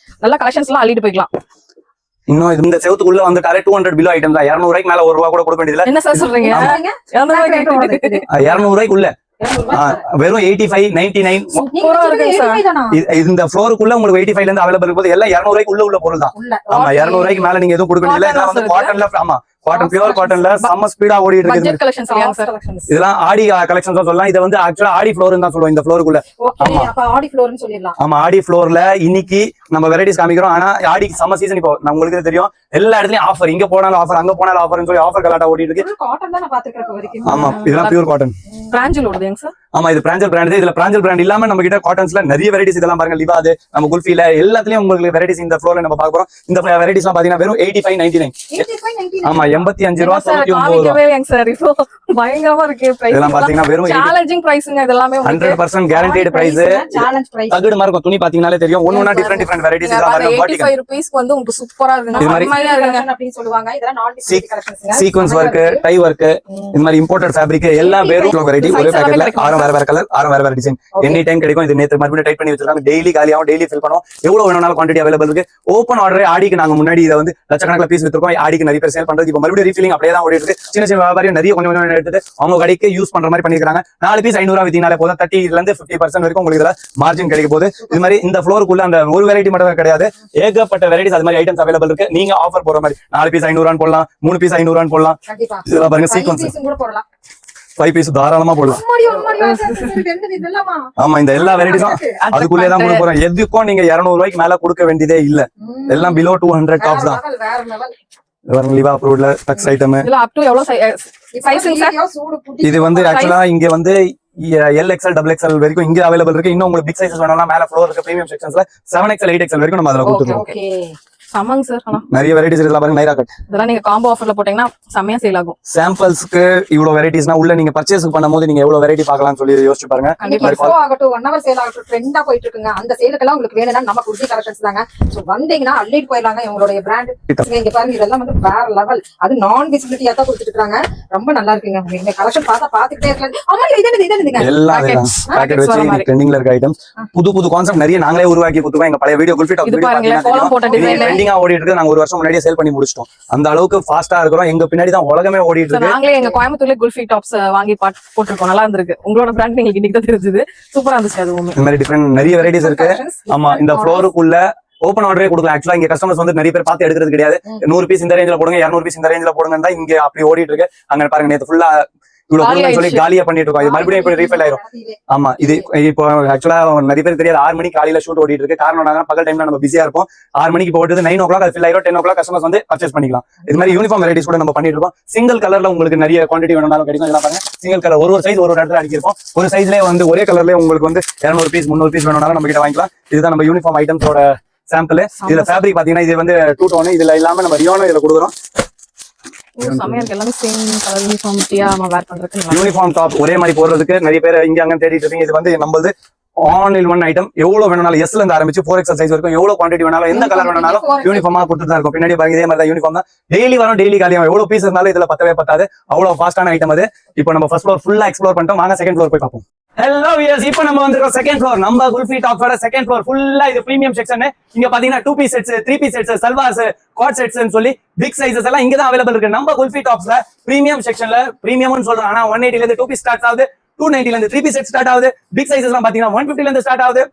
நல்ல கலெக்ஷன்ஸ் எல்லாம் அள்ளிட்டு போய்க்கலாம். இன்னும் இந்த செவத்துக்குள்ள வந்துட்டாலே 200 பிலோ ஐட்டம் தான். 200 ரூபாய்க்கு மேல 1 ரூபா கூட கொடுக்க வேண்டியது. என்ன சார் சொல்றீங்க? 200 ரூபாய்க்குள்ள வெறும் 85, 99 இந்த ஃப்ளோருக்குள்ள உங்களுக்கு 85 ல இருந்து அவைலபிள் இருக்கும். எல்லாம் 200 ரூபாய்க்கு உள்ள பொருள் தான். ஆமா, 200 ரூபாய்க்கு மேல நீங்க எதுவும் கொடுக்க வேண்டியது இல்ல. வந்து காட்டன்ல, ஆமா காட்டன் பியூர் காட்டன்ல செம்ம ஸ்பீடா ஓடிட்டு இருக்கு. இதெல்லாம் ஆடி கலெக்ஷன்ஸ் தான் சொல்லலாம். இதை வந்து ஆக்சுவலா ஆடி ஃப்ளோர் தான் சொல்லுவோம். இந்த ஃப்ளோருக்குள்ள ஆமா ஆடி ஃப்ளோர்ல இன்னைக்கு நம்ம வெரைட்டிஸ் காமிக்கிறோம். ஆனா ஆடிக்கு சம்மர் சீசன் இப்போ உங்களுக்கு தெரியும். எல்லா இடத்துலயும் ஆஃபர். இங்க போனாலும் ஆஃபர், அங்க போனாலும் ஆஃபர் சொல்லி ஆஃபர் கலாட்டா ஓடிட்டு இருக்கு. ஆமா, இதெல்லாம் பியூர் காட்டன். ஆமா, இது பிராஞ்சல் பிராண்ட். இதுல பிராஞ்சல் பிராண்ட் இல்லாம நம்ம கிட்ட காட்டன்ஸ்ல நிறைய வெரைட்டிஸ் இதெல்லாம் பாருங்க. லிவாது, நம்ம குல்ஃபில எல்லாத்துலயும் உங்களுக்கு வெரைட்டிஸ் இந்த ஃப்ளோர்ல நம்ம பாக்குறோம். இந்த வெரைட்டிஸ் எல்லாம் பாத்தீங்கன்னா வெறும் 85, 99. ஆமா, 85 ரூபா, 99 ரூபா. பயங்கரமா இருக்கு. இதெல்லாம் பாத்தீங்கன்னா வெறும் சேலஞ்சிங் பிரைஸ்ங்க. இதெல்லாம் 100% கேரண்டீட் பிரைஸ். தகுடு மாதிரி இருக்கும். துணி பாத்தீங்கன்னா தெரியும். ஒவ்வொன்னா டிஃபரெண்ட் வெரைட்டிஸ் இதெல்லாம் பாருங்க. 85 ரூபீஸ்க்கு வந்து உங்களுக்கு சூப்பரா இருக்கு. அப்படி சொல்லுவாங்க. இதெல்லாம் நான் different collections. Sequence work, tie work, இந்த மாதிரி இம்போர்ட்டட் ஃபேப்ரிக் எல்லாம் வெறும் வெரைட்டி. ஒரே பேக்கெட்ல 6 வேற கலர், 6 வேற டிசைன். எனி டைம் கிடைக்கும். இது நேத்து மறுபடியும் டைட் பண்ணி வச்சிருக்காங்க. டெய்லி காலியாவும் டெய்லி ஃபில் பண்ணுவோம். எவ்வளவு வேணும்னாலும் குவாண்டிட்டி அவைலபிள் இருக்கு. Open order. ஆடிக்கு நாங்க முன்னாடி இதை வந்து லட்சக்கணக்கில் பீஸ் வித்துருக்கோம். ஆடிக்கு நிறைய பேர் சேல் பண்றது. இப்போ மறுபடியும் ரீஃபில்லிங் அப்படியே தான் ஓடிட்டு இருக்கு. சின்ன வியாபாரியும் நிறைய கொஞ்சம் எடுத்துட்டு அவங்க கடைக்கு யூஸ் பண்ற மாதிரி பண்ணிருக்காங்க. 4 பீஸ் 500 வித்தீங்கனாலே போதும். 30 ல இருந்து 50% வரைக்கும் உங்களுக்கு இதுல மார்ஜின் கிடைக்க போகுது. இது மாதிரி இந்த ஃப்ளோருக்குள்ள அந்த ஒரு வெரைட்டி மட்டும் கிடையாது. ஏகப்பட்ட வெரைட்டிஸ் அது மாதிரி ஐட்டம்ஸ் அவைலபிள் இருக்கு. நீங்க ஆஃபர் போற மாதிரி 4 பீஸ் 500 போடலாம், 3 பீஸ் 500 போடலாம். இதெல்லாம் பாருங்க சீக்வென்ஸ் 5 பீஸ் தாராளமா போடலாம். ஆமா, இந்த எல்லா வெரைட்டிஸும் அதுக்குள்ளே தான் கொடுக்க போறோம். எதுக்கும் நீங்க 200 ரூபாய்க்கு மேல கொடுக்க வேண்டியதே இல்ல. எல்லாம் பிலோ 200 டாப்ஸ் தான். லிவா அப்ரூவ்ட்ல டக்ஸ் ஐட்டம். இதுல அப் டு எவ்வளவு சைஸிங் சார்? இது வந்து ஆக்சுவலா இங்க வந்து LXL XXL வரைக்கும் இங்க அவைலபிள் இருக்கு. இன்னும் உங்களுக்கு பிக் சைஸஸ் வேணும்னா மேல ஃப்ளோர் இருக்கு. பிரீமியம் செக்ஷன்ஸ்ல 7XL 8XL வரைக்கும் நம்ம அதுல கொடுத்துருக்கோம். ஓகே சமங்க சார். ஆனா நிறைய வெரைட்டிஸ் இதெல்லாம் பாருங்க. நைரா கட் இதெல்லாம் நீங்க காம்போ ஆஃபர்ல போட்டீங்கன்னா செமையா சேல் ஆகும். சாம்பிள்ஸ்க்கு இவ்வளவு வெரைட்டிஸ்னா உள்ள நீங்க பர்ச்சேஸ் பண்ணும்போது நீங்க எவ்வளவு வெரைட்டி பார்க்கலாம்னு சொல்லி யோசிச்சு பாருங்க. எக்ஸ்போ ஆகட்டும் 1 hour சேல் ஆகட்டும் ட்ரெண்டா போயிட்டு இருக்குங்க. அந்த சேலுக்கெல்லாம் உங்களுக்கு வேணும்னா நம்ம குர்த்தி கலெக்ஷன்ஸ் தாங்க. சோ வந்தீங்கன்னா அள்ளிட்டு போயிடலாங்க. இவங்களுடைய பிராண்ட் இங்க பாருங்க. இதெல்லாம் வந்து வேற லெவல். அது நான் விசிபிலிட்டியா தான் கொடுத்துட்டு இருக்காங்க. ரொம்ப நல்லா இருக்குங்க. இந்த கலெக்ஷன் பாத்துக்கிட்டே இருக்கலாம். ஆமா இது என்னதுங்க எல்லாம் பேக்கெட் வச்சு ட்ரெண்டிங்ல இருக்க ஐட்டம்ஸ். புது கான்செப்ட் நிறைய நாங்களே உருவாக்கி கொடுத்துருக்கோம். எங்க பழைய வீடியோ குல்ஃபி டாப் வீடியோ பாத்தீங்கன்னா ட்ரெண்டிங்கா ஓடிட்டு இருக்கு. நாங்க 1 வருஷம் முன்னாடியே சேல் பண்ணி முடிச்சிட்டோம். அந்த அளவுக்கு ஃபாஸ்டா இருக்கிறோம். எங்க பின்னாடி தான் உலகமே ஓடிட்டு இருக்கு. நாங்களே எங்க கோயம்புத்தூர்ல குல்ஃபி டாப்ஸ் வாங்கி போட்டுருக்கோம். நல்லா இருந்திருக்கு. உங்களோட பிராண்ட் எங்களுக்கு இன்னைக்கு தான் தெரிஞ்சது. சூப்பரா இருந்துச்சு. அது இந்த மாதிரி டிஃபரெண்ட் நிறைய வெரைட்டிஸ் இருக்கு. ஆமா இந்த ஃப்ளோருக்குள்ள ஓபன் ஆர்டரே கொடுக்கலாம். ஆக்சுவலா இங்க கஸ்டமர்ஸ் வந்து நிறைய பேர் பார்த்து எடுக்கிறது கிடையாது. 100 பீஸ் இந்த ரேஞ்சில போடுங்க, 200 பீஸ் இந்த ரேஞ்சில போடுங்க தான் இங்க அப்படி ஓடிட்டு இருக்கு. அங்க பாருங்க நேத்து ஃபுல்லா இவ்வளவு கொடுங்கன்னு சொல்லி காலியா பண்ணிட்டு இருக்கோம். இது மறுபடியும் இப்ப ரீஃபில் ஆயிரும். ஆமா இது இப்போ ஆக்சுவலா நிறைய பேர் தெரியாது. 6 மணிக்கு காலையில ஷூட் ஓடிட்டு இருக்கு. காரணம் என்னன்னா பகல் டைம்ல நம்ம பிஸியா இருப்போம். 6 மணிக்கு போட்டு 9 o'clock அது ஃபில் ஆயிரும். 10 o'clock கஸ்டமர்ஸ் வந்து பர்ச்சேஸ் பண்ணிக்கலாம். இது மாதிரி யூனிஃபார்ம் வெரைட்டிஸ் கூட நம்ம பண்ணிட்டு இருக்கோம். சிங்கிள் கலர்ல உங்களுக்கு நிறைய குவான்டிட்டி வேணும்னாலும் கிடைக்கும். இதெல்லாம் பாருங்க சிங்கிள் கலர் ஒரு சைஸ் ஒரு இடத்துல அடிக்கிருப்போம். ஒரு சைஸ்லயே வந்து ஒரே கலர்லயே உங்களுக்கு வந்து 200 பீஸ் 300 பீஸ் வேணும்னாலும் நம்ம கிட்ட வாங்கிக்கலாம். இதுதான் நம்ம யூனிஃபார்ம் ஐட்டம்ஸோட சாம்பிள். இதுல ஃபேப்ரிக் பாத்தீங்கன்னா இது வந்து 2 டோன். இதுல இல்லாம நம்ம ரியோனோ இதுல கொடுக்குறோம். யூனிஃபார்ம் டாப் ஒரே மாதிரி போடுறதுக்கு நிறைய பேர் இங்க அங்க தேடிட்டு இருக்கீங்க. இது வந்து நம்மளது ஆல் இன் ஒன் ஐட்டம். எவ்வளவு வேணாலும் எஸ்ல இருந்து ஆரம்பிச்சு 4XL சைஸ் வரைக்கும் எவ்வளவு குவான்டிட்டி வேணாலும் எந்த கலர் வேணாலும் யூனிஃபார்மா கொடுத்துட்டு தான் இருக்கும். பின்னாடி பாருங்க இதே மாதிரி தான் யூனிஃபார்ம் தான். டெய்லி வரும் டெய்லி காலியா எவ்வளவு பீஸ் இருந்தாலும் இதுல பத்தவே பத்தாது. அவ்வளவு ஃபாஸ்டான ஐட்டம் அது. இப்போ நம்ம ஃபர்ஸ்ட் ஃப்ளோர் ஃபுல்லா எக்ஸ்ப்ளோர் பண்ணிட்டோம். வாங்க செகண்ட் ஃப்ளோர் போய் பார்ப்போம். ஹலோ வியர்ஸ், இப்போ நம்ம வந்திருக்கோம் செகண்ட் ஃப்ளோர். நம்ம குல்ஃபி டாப்ஸோட செகண்ட் ஃப்ளோர் ஃபுல்லா இது பிரீமியம் செக்ஷன். இங்க பாத்தீங்கன்னா 2 piece sets, 3 piece sets, salwars, coord செட்ஸ்னு சொல்லி பிக் சைஸஸ் எல்லாம் இங்க தான் அவைலபிள் இருக்கு. நம்ம குல்ஃபி டாப்ஸ்ல பிரீமியம் செக்ஷன்ல பிரீமியம்னு சொல்றோம். ஆனா 180 ல இருந்து 2 பீஸ் ஸ்டார்ட் ஆகுது. 290 ல இருந்து 3 பீஸ் செட் ஸ்டார்ட் ஆகுது. பிக் சைஸஸ் எல்லாம் பாத்தீங்கன்னா 150 ல இருந்து ஸ்டார்ட் ஆகுது.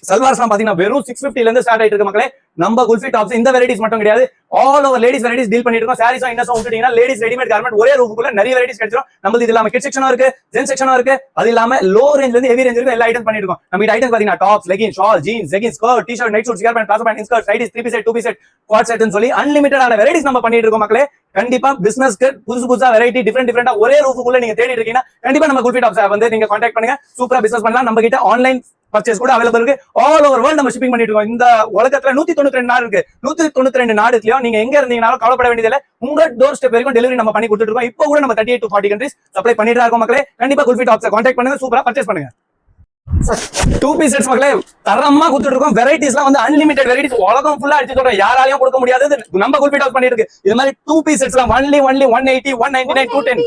சல்வார்ஸ் எல்லாம் பாத்தீங்கன்னா வெறும் 650 ல இருந்து ஸ்டார்ட் ஆயிட்டு இருக்கு மக்களே. நம்ம குல்ஃபி டாப்ஸ் இந்த வெரைட்டிஸ் மட்டும் கிடையாது, all over ladies varieties deal பண்ணிட்டு இருக்கோம். சாரீஸும் இன்னும் விட்டுட்டீங்கன்னா லேடிஸ் ரெடிமேட் கார்மெண்ட் ஒரே ரூமுக்குள்ள நிறைய வெரைட்டிஸ் கிடைச்சிரும். நம்ம இது இல்லாம கிட் செக்ஷனும் இருக்கு, ஜென் செக்ஷனும் இருக்கு. அது இல்லாம லோ ரேஞ்ச்ல இருந்து ஹெவி ரேஞ்ச் வரைக்கும் எல்லா ஐட்டம் பண்ணிட்டு இருக்கோம். நம்ம ஐட்டம் பாத்தீங்கன்னா tops, leggings, shawl, jeans, jeggings, skirt, T shirt, night suit, skirt pant, palazzo pant, inskirt, nighties, 3 piece set, 2 piece set, coord செட்னு சொல்லி அன்லிமிட்டடான வெரைட்டிஸ் நம்ம பண்ணிட்டு இருக்கோம் மக்களே. கண்டிப்பா பிசினஸ்க்கு புதுசா வெரைட்டி டிஃபரெண்டா ஒரே ரூமுக்குள்ள நீங்க தேடிட்டு இருக்கீங்கன்னா கண்டிப்பா நம்ம குல்ஃபி டாப்ஸ் வந்து நீங்க கான்டாக்ட் பண்ணுங்க. சூப்பரா பிசினஸ் பண்ணலாம். நம்ம கிட்ட ஆன்லைன் பர்ச்சேஸ் கூட அவைலபிள் இருக்கு. ஆல் ஓவர் வேர்ல்ட் நம்ம ஷிப்பிங் பண்ணிட்டு இருக்கோம். இந்த உலகத்துல 192 நாடு இருக்கு. 192 நாடுலயும் நீங்க எங்க இருந்தீங்கனாலும் கவலைப்பட வேண்டியதில்லை. உங்க டோர் ஸ்டெப் வரைக்கும் டெலிவரி நம்ம பண்ணி கொடுத்துட்டு இருக்கோம். இப்போ கூட நம்ம 38 to 40 கண்ட்ரீஸ் சப்ளை பண்ணிட்டு இருக்கோம் மக்களே. கண்டிப்பா குல்ஃபி டாப்ஸ் கான்டாக்ட் பண்ணுங்க. சூப்பரா பர்ச்சேஸ் பண்ணுங்க. 2 பீஸ் செட்ஸ் மக்களே தரமா கொடுத்துட்டு இருக்கோம். வெரைட்டிஸ்லாம் வந்து அன்லிமிட்டட் வெரைட்டிஸ் உலகம் ஃபுல்லா அடிச்சு சொல்றோம். யாராலையும் கொடுக்க முடியாது. நம்ம குல்ஃபி டாப்ஸ் பண்ணிட்டு இருக்கு. இது மாதிரி 2 பீஸ் செட்ஸ்லாம் only 180, 199, 210.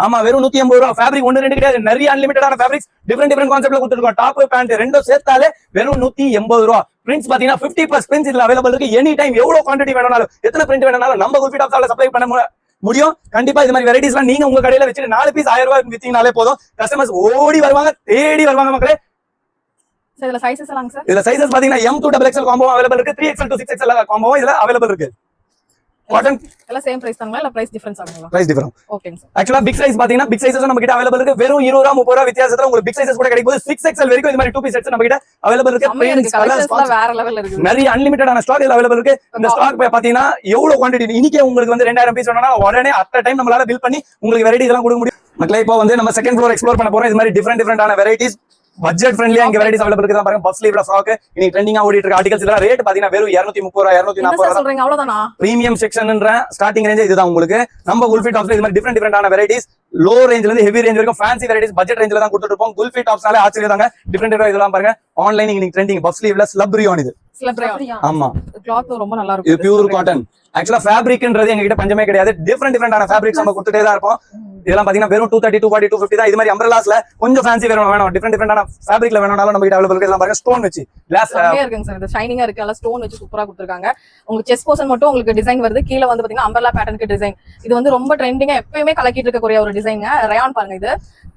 ஆமா வெறும் 180 ரூபாய். ஃபேப்ரிக் 1 2 கிடையாது. நிறைய அன்லிமிட்டடான ஃபேப்ரிக்ஸ் டிஃபரெண்ட் கான்செப்ட்ல கொடுத்துருக்கோம். டாப் பேண்ட் ரெண்டும் சேர்த்தாலே வெறும் 180 ரூபாய். பிரிண்ட்ஸ் பாத்தீங்கன்னா 50+ பிரிண்ட்ஸ் இதுல அவைலபிள் இருக்கு. எனி டைம் எவ்வளவு குவான்டிட்டி வேணும்னாலும் எத்தனை பிரிண்ட் வேணும்னாலும் நம்ம குல்ஃபி டாப்ஸால சப்ளை பண்ண முடியும். கண்டிப்பா இது மாதிரி வெரைட்டிஸ்லாம் நீங்க உங்க கடையில வச்சுட்டு 4 பீஸ் 1000 ரூபாய் வித்தீங்கனாலே போதும். கஸ்டமர்ஸ் ஓடி வருவாங்க, தேடி வருவாங்க மக்களே. இதுல சைஸஸ் எல்லாம் சார், இதுல சைஸஸ் பாத்தீங்கன்னா M to XXL combo available இருக்கு. 3XL to 6XL காம்போ இதுல அவைலபிள் இருக்கு. காட்டன் எல்லாம் சேம் பிரைஸ் தாங்களா இல்ல பிரைஸ் டிஃபரன்ஸ் ஆகுங்களா? Price difference. ஓகேங்க சார். ஆக்சுவலா பிக் சைஸ் பாத்தீங்கன்னா பிக் சைஸஸ் நம்ம கிட்ட அவைலபிள் இருக்கு. வெறும் 20 ரூபாய் 30 ரூபாய் வித்தியாசத்துல உங்களுக்கு பிக் சைஸஸ் கூட கிடைக்கும். 6XL வரைக்கும் இது மாதிரி 2 பீஸ் செட்ஸ் நம்ம கிட்ட அவைலபிள் இருக்கு. பிரிண்ட்ஸ் கலர்ஸ் வேற லெவல்ல இருக்கு. நிறைய அன்லிமிட்டடான ஸ்டாக் இதுல அவைலபிள் இருக்கு. இந்த ஸ்டாக் பாத்தீங்கன்னா எவ்வளவு குவாண்டிட்டி இன்னைக்கு உங்களுக்கு வந்து 2000 பீஸ் வேணும்னா உடனே அட் டைம் நம்மளால பில் பண்ணி உங்களுக்கு வெரைட்டி இதெல்லாம் கொடுக்க முடியும் மக்களே. இப்போ வந்து நம்ம செகண்ட் ஃப்ளோர் எக்ஸ்ப்ளோர் பண்ண போறோம். இது மாதிரி டிஃபரெண்டான வெரைட்டிஸ் பட்ஜெட் ஃப்ரெண்ட்லியா இங்க வெரைட்டிஸ் அவைலபிள் இருக்கு. பாருங்க பஃப் ஸ்லீவ்ல ஃப்ராக் இன்னைக்கு ட்ரெண்டிங்கா ஓடிட்டு இருக்க ஆர்டிகல்ஸ் எல்லாம் ரேட் பாத்தீங்கன்னா வெறும் 230 ரூபாய் 240 ரூபாய் சொல்றீங்க. அவ்வளவுதானா? பிரீமியம் செக்ஷன்ன்ற ஸ்டார்டிங் ரேஞ்ச் இதுதான் உங்களுக்கு. நம்ம குல்ஃபி டாப்ஸ்ல இது மாதிரி டிஃபரெண்டான வெரைட்டிஸ் லோ ரேஞ்ச்ல இருந்து ஹெவி ரேஞ்ச் வரைக்கும் ஃபேன்சி வெரைட்டிஸ் பட்ஜெட் ரேஞ்ச்ல தான் கொடுத்துட்டு இருப்போம். குல்ஃபி டாப்ஸ்னாலே ஆச்சரியம் தாங்க. டிஃபரெண்டா இதெல்லாம் பாருங்க. ஆன்லைன் இன்னைக்கு ட்ரெண்டிங் பஃப் ஸ்லீவ்ல ஸ்லப் ரியான் இது. ஆமா கிளாத் ரொம்ப நல்லா இருக்கும். இது பியூர் காட்டன். ஆக்சுவலா ஃபேப்ரிக்ன்றது எங்க கிட்ட பஞ்சமே கிடையாது. டிஃபரெண்டான ஃபேப்ரிக்ஸ் நம்ம கொடுத்துட்டே தான் இருப்போம். இதெல்லாம் பாத்தீங்கன்னா வெறும் 230, 240, 250 தான். இது மாதிரி அம்பரலாஸ்ல கொஞ்சம் ஃபேன்சி வேணும் டிஃபரெண்டான ஃபேப்ரிக்ல வேணும்னாலும் நம்ம கிட்ட அவைலபிள் இருக்கு. இதெல்லாம் பாருங்க ஸ்டோன் வச்சு கிளாஸ் இருக்குங்க சார். இது ஷைனிங்கா இருக்கு. எல்லாம் ஸ்டோன் வச்சு சூப்பரா கொடுத்திருக்காங்க. உங்களுக்கு செஸ்ட் போர்ஷன் மட்டும் உங்களுக்கு டிசைன் வருது. கீழ வந்து பாத்தீங்கன்னா அம்பரலா பேட்டர்னுக்கு டிசைன். இது வந்து ரொம்ப ட்ரெண்டிங்கா எப்பயுமே கலக்கிட்டு இருக்கக்கூடிய ஒரு டிசைன். ரயான் பாருங்க. இது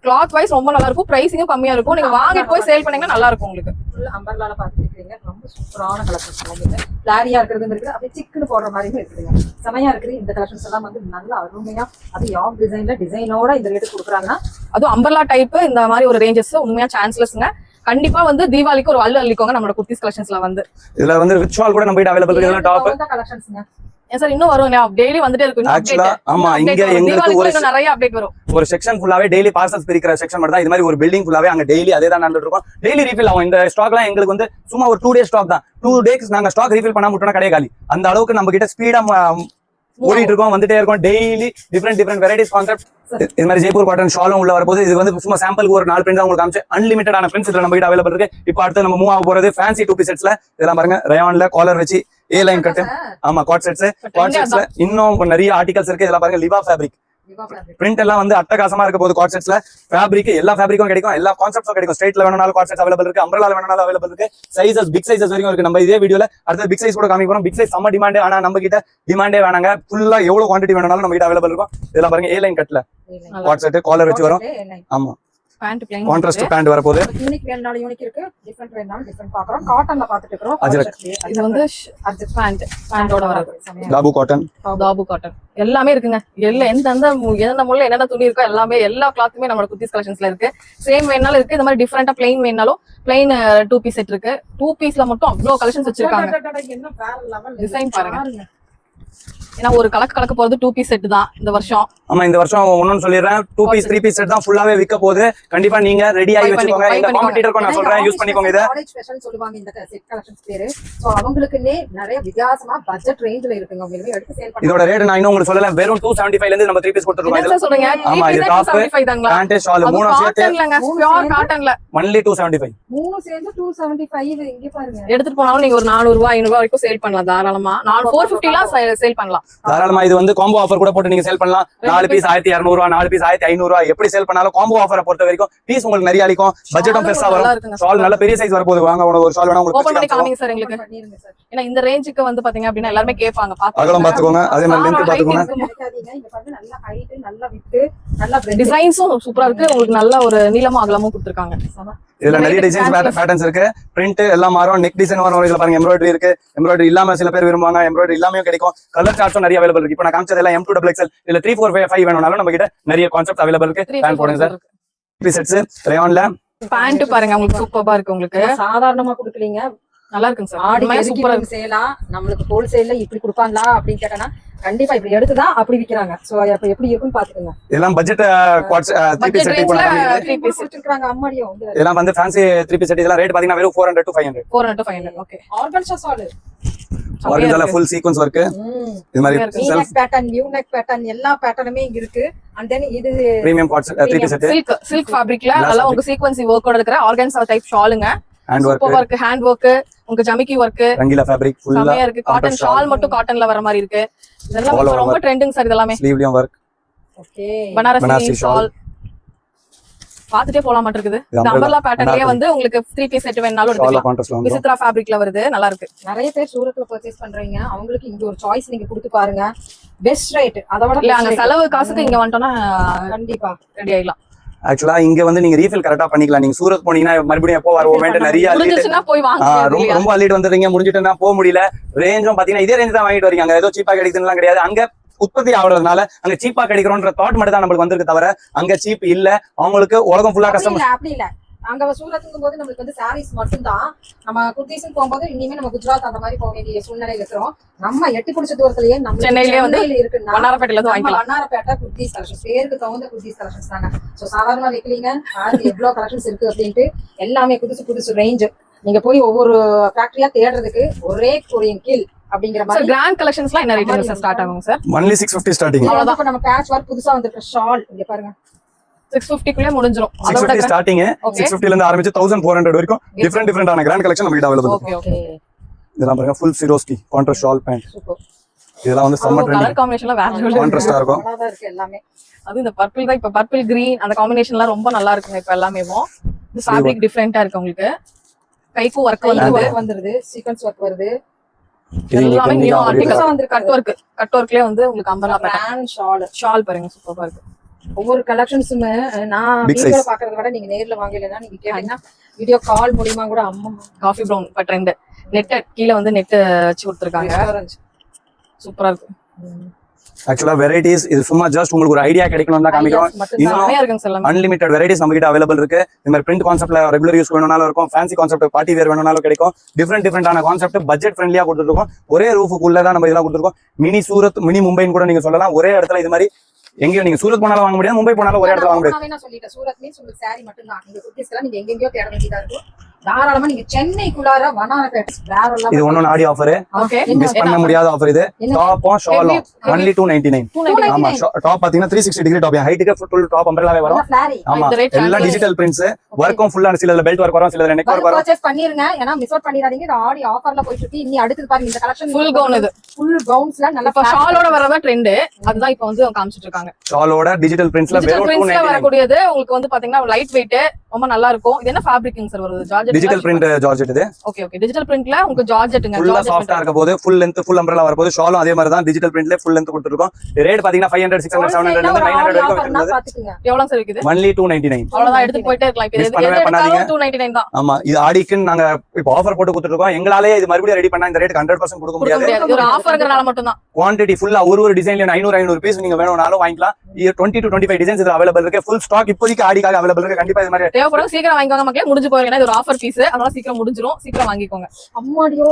கிளாத் வைஸ் ரொம்ப நல்லா இருக்கும். பிரைசிங்கும் கம்மியா இருக்கும். நீங்க வாங்கிட்டு போய் சேல் பண்ணீங்கன்னா நல்லா இருக்கும். உங்களுக்கு ஃபுல் அம்பர்லால பாத்துக்கிட்டீங்க. ரொம்ப சூப்பரான கலெக்ஷன்ஸ் வந்து ஃபிளாரியா இருக்குது இருக்கு. அப்படியே சிக்குன்னு போடுற மாதிரியும் இருக்குதுங்க. செமையா இருக்குது. இந்த கலெக்ஷன்ஸ் எல்லாம் வந்து நல்ல அருமையா அது யாக் டிசைன்ல டிசைனோட இந்த ரேட் கொடுக்குறாங்கன்னா அதுவும் அம்பர்லா டைப் இந்த மாதிரி ஒரு ரேஞ்சஸ் உண்மையா சான்ஸ்லெஸ்ங்க. கண்டிப்பா வந்து தீபாவளிக்கு ஒரு அள்ளு அள்ளிக்கோங்க நம்மளோட குர்த்திஸ் கலெக்ஷன்ஸ்ல வந்து. இதுல வந்து ரிச்சுவல் கூட நம்ம கிட்ட அவைலபிள் இருக்கு. டாப் கலெக்ஷன்ஸ்ங்க ஏன் சார் இன்னும் வரும் டெய்லி வந்துட்டே இருக்கும் ஆக்சுவலா ஆமா இங்க எங்களுக்கு ஒரு நிறைய அப்டேட் வரும். ஒரு செக்ஷன் ஃபுல்லாவே டெய்லி பார்சல்ஸ் பிரிக்கிற செக்ஷன் மட்டும் தான். இது மாதிரி ஒரு பில்டிங் ஃபுல்லாவே அங்க டெய்லி அதே தான் நடந்துட்டு இருக்கும். டெய்லி ரீஃபில் ஆகும். இந்த ஸ்டாக்லாம் எங்களுக்கு வந்து சும்மா ஒரு 2 டேஸ் ஸ்டாக் தான். 2 டேஸ் நாங்க ஸ்டாக் ரீஃபில் பண்ணாம விட்டோம்னா கடை காலி. அந்த அளவுக்கு நம்ம கிட்ட ஸ்பீடா ஓடிட்டு இருக்கோம், வந்துட்டே இருக்கோம். Daily different varieties concept. இது மாதிரி ஜெய்ப்பூர் காட்டன் ஷாலும் உள்ள வரப்போது. இது வந்து சும்மா சாம்பிளுக்கு ஒரு 4 பிரிண்ட் தான் உங்களுக்கு காமிச்சு. அன்லிமிட்டடான பிரிண்ட்ஸ் இதுல நம்ம கிட்ட அவைலபிள் இருக்கு. இப்போ அடுத்து நம்ம மூவ் ஆக போறது ஃபேன்சி 2 பீஸ் செட்ஸ்ல. இதெல்லாம் பாருங்க, ரயான்ல காலர் வச்சு ஏ லைன் கட்டு. ஆமா காட் செட்ஸ்ல இன்னும் நிறைய ஆர்டிகல்ஸ் இருக்கு. இதெல்லாம் பாருங்க, லிவா ஃபேப்ரிக் பிரிண்ட் எல்லாம் வந்து அட்டகாசமா இருக்க போது. காட் செட்ஸ்ல ஃபேப்ரிக் எல்லா ஃபேப்ரிக்கும் கிடைக்கும், எல்லா கான்செப்ட்ஸும் கிடைக்கும். ஸ்ட்ரைட்ல வேணும்னாலும் காட் செட்ஸ் அவைலபிள் இருக்கு, அம்ப்ரெல்லால வேணும்னாலும் அவைலபிள் இருக்கு. சைஸஸ் பிக் சைஸஸ் வரைக்கும் இருக்கு. நம்ம இதே வீடியோல அடுத்த பிக் சைஸ் கூட காமிக்க போறோம். பிக் சைஸ் செம்ம டிமாண்ட். ஆனா நம்ம கிட்ட டிமாண்டே வேணாங்க, ஃபுல்லா எவ்வளவு குவான்டிட்டி வேணும்னாலும் நம்ம கிட்ட அவைலபிள் இருக்கும். இதெல்லாம் பாருங்க, ஏ லைன் கட்ல காட் செட் காலர் வச்சு வரும். ஆமா பேண்ட் பிளைன் கான்ட்ராஸ்ட் பேண்ட் வர போகுது. யூனிக் வேணும்னாலும் யூனிக் இருக்கு, டிஃபரண்ட் வேணும்னாலும் டிஃபரண்ட் பார்க்கறோம். காட்டன்ல பார்த்துட்டு இருக்கோம். இது வந்து அர்ஜென்ட் பேண்டோட வரது. தாபு காட்டன், தாபு காட்டன் எல்லாமே இருக்குங்க. எந்த முள்ள என்னென்ன துணி இருக்கோ எல்லாமே எல்லா கிளாத்துமே நம்மளோட குர்த்திஸ் கலெக்ஷன்ஸ்ல இருக்கு. சேம் வேணாலும் இருக்கு, இந்த மாதிரி டிஃபரெண்டா பிளைன் வேணாலும் பிளைன் 2 பீஸ் செட் இருக்கு. 2 பீஸ்ல மட்டும் அவ்வளவு கலெக்ஷன்ஸ் வச்சிருக்காங்க. டிசைன் பாருங்க, ஏன்னா ஒரு கலக்க போறது 2 பீஸ் செட் தான் இந்த வருஷம். ஆமா இந்த வருஷம் ஒன்னு சொல்லிடுறேன், 2 பீஸ் 3 பீஸ் செட் தான் ஃபுல்லாவே விற்க போகுது. கண்டிப்பா நீங்க ரெடி ஆகி வச்சுக்கோங்க. எங்க காம்படிட்டருக்கு நான் சொல்றேன், யூஸ் பண்ணிக்கோங்க. இத காலேஜ் ஸ்பெஷல் சொல்லுவாங்க இந்த செட் கலெக்ஷன்ஸ் பேரு. சோ அவங்களுக்குனே நிறைய வித்தியாசமா பட்ஜெட் ரேஞ்ச்ல இருக்குங்க. உங்களுக்கு எடுத்து சேல் பண்ணி இதோட ரேட் நான் இன்னும் உங்களுக்கு சொல்லல. வெறும் 275 ல இருந்து நம்ம 3 பீஸ் கொடுத்துறோம். என்ன சொல்றீங்க? ஆமா இது டாப் பேண்ட் ஷால் மூணு சேர்த்து காட்டன்லங்க, பியூர் காட்டன்ல only 275. மூணு சேர்ந்து 275. இங்க பாருங்க, எடுத்துட்டு போனாலும் நீங்க ஒரு 400 ரூபாய் 500 ரூபாய் வரைக்கும் சேல் பண்ணலாம் தாராளமா. 450 லாம் சேல் பண்ணலாம் தாராளமா. இது வந்து காம்போ ஆஃபர் கூட போட்டு நீங்க சேல் பண்ணலாம். 4 பீஸ் 1200 ரூபாய், 4 பீஸ் 1500 ரூபாய், எப்படி சேல் பண்ணாலும் காம்போ ஆஃபரை பொறுத்த வரைக்கும் பீஸ் உங்களுக்கு நிறைய அளிக்கும். பட்ஜெட்டும் பெருசா வரும். ஷால் நல்ல பெரிய சைஸ் வரப்போகுது. வாங்க ஒரு ஷால் வேணா உங்களுக்கு ஓபன் பண்ணி காமிங்க சார் எங்களுக்கு. பண்ணிருங்க சார். ஏன்னா இந்த ரேஞ்சுக்கு வந்து பாத்தீங்க அப்படினா எல்லாரும் கேட்பாங்க. அகலம் பாத்துக்கோங்க, அதே மாதிரி லெந்த் பாத்துக்கோங்க. நினைக்காதீங்க, இங்க பாருங்க நல்ல ஹைட், நல்ல விட்த், நல்ல டிசைன்ஸும் சூப்பரா இருக்கு. உங்களுக்கு நல்ல ஒரு நீளமும் அகலமும் கொடுத்திருக்காங்க. இதுல நிறைய டிசைன்ஸ் பேட்டர்ன்ஸ் இருக்கு. பிரிண்ட் எல்லாம் மாறும், நெக் டிசைன் வரும். இதுல பாருங்க எம்ப்ராய்டரி இருக்கு. எம்ப்ராய்டரி இல்லாம சில பேர் விரும்புவாங்க, எம்ப்ராய்டரி இல்லாம கிடைக்கும். கலர் சார்ட்ஸும் நிறைய அவைலபிள் இருக்கு. இப்போ நான் காமிச்சது எல்லாம் M2XXL. இதுல 3, 4, 5 வேணும்னாலும் நம்ம கிட்ட நிறைய கான்செப்ட் அவைலபிள் இருக்கு. பேண்ட் போடுங்க சார். 3 செட்ஸ் ரயான்ல பேண்ட் பாருங்க, உங்களுக்கு சூப்பரா இருக்கு. உங்களுக்கு சாதாரணமா கொடுக்கலீங்க, நல்லா இருக்குங்க சார். ஆடி சூப்பரா செய்யலாம். நம்மளுக்கு ஹோல்சேல்ல இப்படி கொடுப்பாங்களா அப்படின்னு கேட்டனா கண்டிப்பா இப்படி எடுத்துதான் அப்படி விக்கிறாங்க. சோ அப்ப எப்படி இருக்குன்னு பாத்துக்கோங்க. இதெல்லாம் பட்ஜெட் 3 பீஸ் செட் இப்போ 3 பீஸ் வச்சிருக்காங்க. அம்மாடியோ இதெல்லாம் வந்து ஃபேன்சி 3 பீஸ் செட். இதெல்லாம் ரேட் பாத்தீங்கன்னா வெறும் 400 to 500. 400 to 500. ஓகே, ஆர்கன்சா சால் ஆர்கன்சால ஃபுல் சீக்வென்ஸ் வர்க். இது மாதிரி self pattern, new neck pattern எல்லா பேட்டர்னுமே இங்க இருக்கு. அண்ட் தென் இது premium parts 3 piece set. Silk ஃபேப்ரிக்ல நல்லா உங்க சீக்வென்சி வர்க்கோட இருக்கிற ஆர்கன்சா டைப் ஷாலுங்க. ஹேண்ட் வர்க், ஹேண்ட் வர்க், உங்க ஜமிக்கி வர்க், ரங்கீலா ஃபேப்ரிக் ஃபுல்லா இருக்கு. காட்டன் ஷால் மட்டும் காட்டன்ல வர மாதிரி இருக்கு. இதெல்லாம் ரொம்ப ட்ரெண்டிங் சார். இதெல்லாம் ஸ்லீவ்லயும் வர்க். ஓகே, பனாரசி ஷால் பாத்துட்டே போலாம் மாட்ட இருக்குது. இந்த அம்பர்லா பேட்டர்ன்லயே வந்து உங்களுக்கு 3 பீஸ் செட் வேணாலும் எடுத்துக்கலாம். விசித்ரா ஃபேப்ரிக்ல வருது, நல்லா இருக்கு. நிறைய பேர் சூரத்ல பர்ச்சேஸ் பண்றீங்க, அவங்களுக்கு இங்க ஒரு சாய்ஸ் நீங்க கொடுத்து பாருங்க. Best rate. அதோட இல்ல அங்க செலவு காசுக்கு இங்க வந்துட்டோம்னா கண்டிப்பா ரெடி ஆயிடலாம். ஆக்சுவலா இங்க வந்து நீங்க ரீஃபில் கரெக்டா பண்ணிக்கலாம். நீங்க சூரத் போனீங்கன்னா மறுபடியும் எப்போ வருவோம் நிறைய ரொம்ப அள்ளிட்டு வந்துடுறீங்க. முடிஞ்சிட்டுனா போக முடியல. ரேஞ்சும் பாத்தீங்கன்னா இதே ரேஞ்ச் தான் வாங்கிட்டு வரீங்க. அங்க ஏதோ சீப்பா கிடைக்குதுன்னு கிடையாது. அங்க உற்பத்தி ஆகுறதுனால அங்க சீப்பா கிடைக்கிறோன்ற தாட் மட்டும் தான் நம்மளுக்கு வந்திருக்கு தவிர அங்க சீப் இல்ல. அவங்களுக்கு உலகம் ஃபுல்லா கஷ்டம். அப்படி இல்ல, அங்க சூரத்துக்கும் போது நம்மளுக்கு வந்து சாரீஸ் மட்டும் தான். நம்ம குர்தீஸ்க்கு போகும்போது இனிமே நம்ம குஜராத் அந்த மாதிரி போக வேண்டிய சூழ்நிலை இருக்கிறோம். நம்ம எட்டி பிடிச்ச தூரத்திலேயே நம்ம சென்னையிலே வந்து இருக்குன்னா வண்ணாரப்பேட்டை குர்தீஸ் கலெக்ஷன் பேருக்கு தகுந்த குர்தீஸ் கலெக்ஷன்ஸ் தாங்க. சோ சாதாரணமா வைக்கலீங்க, எவ்வளவு கலெக்ஷன்ஸ் இருக்கு அப்படின்ட்டு எல்லாமே புதுசு ரேஞ்ச். நீங்க போய் ஒவ்வொரு ஃபேக்டரியா தேடுறதுக்கு ஒரே கொரியன் கீழ் அப்படிங்கிற மாதிரி கிராண்ட் கலெக்ஷன்ஸ்லாம் என்ன ரேட்ல ஸ்டார்ட் ஆகும் சார்? only 650 starting. அவ்வளவுதான். இப்ப நம்ம பேட்ச் வர்க் புதுசா வந்திருக்க ஷால் இங்க பாருங்க 650 குள்ள முடிஞ்சிரும். 650 ஸ்டார்டிங். 650 ல இருந்து ஆரம்பிச்சு 1400 வரைக்கும் டிஃபரெண்டான கிராண்ட் கலெக்ஷன் நம்ம கிட்ட அவைலபிள் இருக்கு. ஓகே, இதெல்லாம் பாருங்க ஃபுல் சிரோஸ்கி கான்ட்ராஸ்ட் ஷால் பேண்ட். இதெல்லாம் வந்து சம்மர் ட்ரெண்டிங். கலர் காம்பினேஷன்ல வேற லெவல்ல கான்ட்ராஸ்டா இருக்கும். அழகா இருக்கு எல்லாமே. அது இந்த பர்பிள் தான். இப்ப பர்பிள் கிரீன் அந்த காம்பினேஷன்லாம் ரொம்ப நல்லா இருக்குங்க. இப்ப எல்லாமே இந்த ஃபேப்ரிக் டிஃபரெண்டா இருக்கு. உங்களுக்கு கைக்கு வர்க் வந்துருது, சீக்வென்ஸ் வர்க் வருது. எல்லாமே நியூ ஆர்டிகல்ஸா வந்து கட் வர்க்லயே வந்து உங்களுக்கு அம்பர்லா பேட்டர்ன் ஷால் பாருங்க சூப்பரா இருக்கு. ஒவ்வொரு கலெக்ஷன்ஸுமே நான் வீடியோல பாக்குறத விட நீங்க நேர்ல வாங்கலைன்னா நீங்க கேட்டீங்கன்னா வீடியோ கால் மூலமா கூட அம்மா காஃபி ப்ரௌன் இப்ப ட்ரெண்ட் நெட் கீழ வந்து நெட் வச்சு கொடுத்திருக்காங்க. சூப்பரா இருக்கு. ஆக்சுவலா வெரைட்டிஸ் இது சும்மா ஜஸ்ட் உங்களுக்கு ஒரு ஐடியா கிடைக்கணும் தான் காமிக்கிறோம். நிறைய இருக்குங்க சார் எல்லாமே. அன்லிமிட்டட் வெரைட்டிஸ் நம்ம கிட்ட அவைலபிள் இருக்கு. இந்த மாதிரி பிரிண்ட் கான்செப்ட்ல ரெகுலர் யூஸ் வேணும்னாலும் இருக்கும், ஃபேன்சி கான்செப்ட் பார்ட்டி வேர் வேணும்னாலும் கிடைக்கும். டிஃப்ரெண்டான கான்செப்ட் பட்ஜெட் ஃப்ரெண்ட்லியா கொடுத்துருக்கோம். ஒரே ரூஃபுக்குள்ள தான் நம்ம இதெல்லாம் கொடுத்துருக்கோம். மினி சூரத் மினி மும்பைன்னு கூட நீங்க சொல்லலாம். ஒரே இடத்துல இது மாதிரி எங்கேயும் நீங்க சூரத் போனாலும் வாங்க முடியாது, மும்பை போனாலும் ஒரே இடத்துல வாங்க முடியாது. நான் சொல்லிட்டேன், சூரத் மீன்ஸ் உங்களுக்கு சாரி மட்டும் தான். நீங்க குர்த்திஸ்லாம் நீங்க எங்கெங்கயோ தேட வேண்டியதா இருக்கும். தாராளமா நீங்க சென்னைக்குள்ளார வனாரபேட்டை வேற லெவல். இது ஒன்னொன்னு ஆடி ஆஃபர், ஓகே மிஸ் பண்ண முடியாத ஆஃபர். இது டாப்பும் ஷாலும் only 299. ஆமா, டாப் பாத்தீங்கன்னா 360 டிகிரி டாப், ஹைட்டுக்கு ஃபுல் டாப் அம்பரலாவே வரும். ஆமா, எல்லாம் டிஜிட்டல் பிரிண்ட்ஸ், வர்க்கும் ஃபுல்லா சிலதுல பெல்ட் வர்க் வரும், சிலதுல நெக் வர்க் வரும். பர்ச்சேஸ் பண்ணிருங்க, ஏன்னா மிஸ் அவுட் பண்ணிராதீங்க. இந்த ஆடி ஆஃபர்ல போயிட்டு இருக்கு. இன்னி அடுத்து பாருங்க இந்த கலெக்ஷன் ஃபுல் கவுன். இது ஃபுல் கவுன்ஸ்ல நல்ல இப்ப ஷாலோட வரதா ட்ரெண்ட். அதுதான் இப்ப வந்து காமிச்சிட்டு இருக்காங்க. ஷாலோட டிஜிட்டல் பிரிண்ட்ஸ்ல வெறும் 299 வரக்கூடியது. உங்களுக்கு வந்து பாத்தீங்கன்னா லைட் வெயிட், ரொம்ப நல்லா இருக்கும். இது என்ன ஃபேப்ரிக்ங்க சார் வருது? Georgette digital print georgette. இது ஓகே ஓகே, டிஜிட்டல் பிரிண்ட்ல உங்களுக்கு ஜார்ஜெட்ங்க. ஃபுல்லா சாஃப்ட்டா இருக்க போது, ஃபுல் லெந்த் ஃபுல் அம்பரலா வர போது. ஷாலும் அதே மாதிரி தான் டிஜிட்டல் பிரிண்ட்ல ஃபுல் லெந்த் கொடுத்துருக்கோம். ரேட் பாத்தீங்கன்னா 500 600 700 ல இருந்து 900 வரைக்கும் இருக்குது. பாத்துக்கங்க எவ்வளவு சார் இருக்குது? only 299. அவ்வளவுதான், எடுத்து போயிட்டே இருக்கலாம். இப்ப இது பண்ணாதீங்க. 299 தான். ஆமா, இது ஆடிக்கு நாங்க இப்ப ஆஃபர் போட்டு கொடுத்துருக்கோம். எங்களாலே இது மறுபடியும் ரெடி பண்ணா இந்த ரேட் 100% கொடுக்க முடியாது. இது ஒரு ஆஃபர்ங்கறனால மட்டும் தான். குவாண்டிட்டி ஃபுல்லா ஒரு டிசைன்ல 500 பீஸ் நீங்க வேணும்னாலும் வாங்கிக்கலாம். 20 to 25 டிசைன்ஸ் இதுல அவைலபிள் இருக்கு. ஃபுல் ஸ்டாக் இப்போதைக்கு ஆடிக்காக அவைலபிள் இருக்கு. கண்டிப்பா இது மாதிரி தேவைப்படும் சீக்கிரம் வாங்கிக்கோங்க மக்களே. முடிஞ்சு போயிடும், ஏன்னா இது ஒரு ஆஃபர் பீஸ். அதனால சீக்கிரம் முடிஞ்சிரும். சீக்கிரம் வாங்கிக்கோங்க. அம்மாடியோ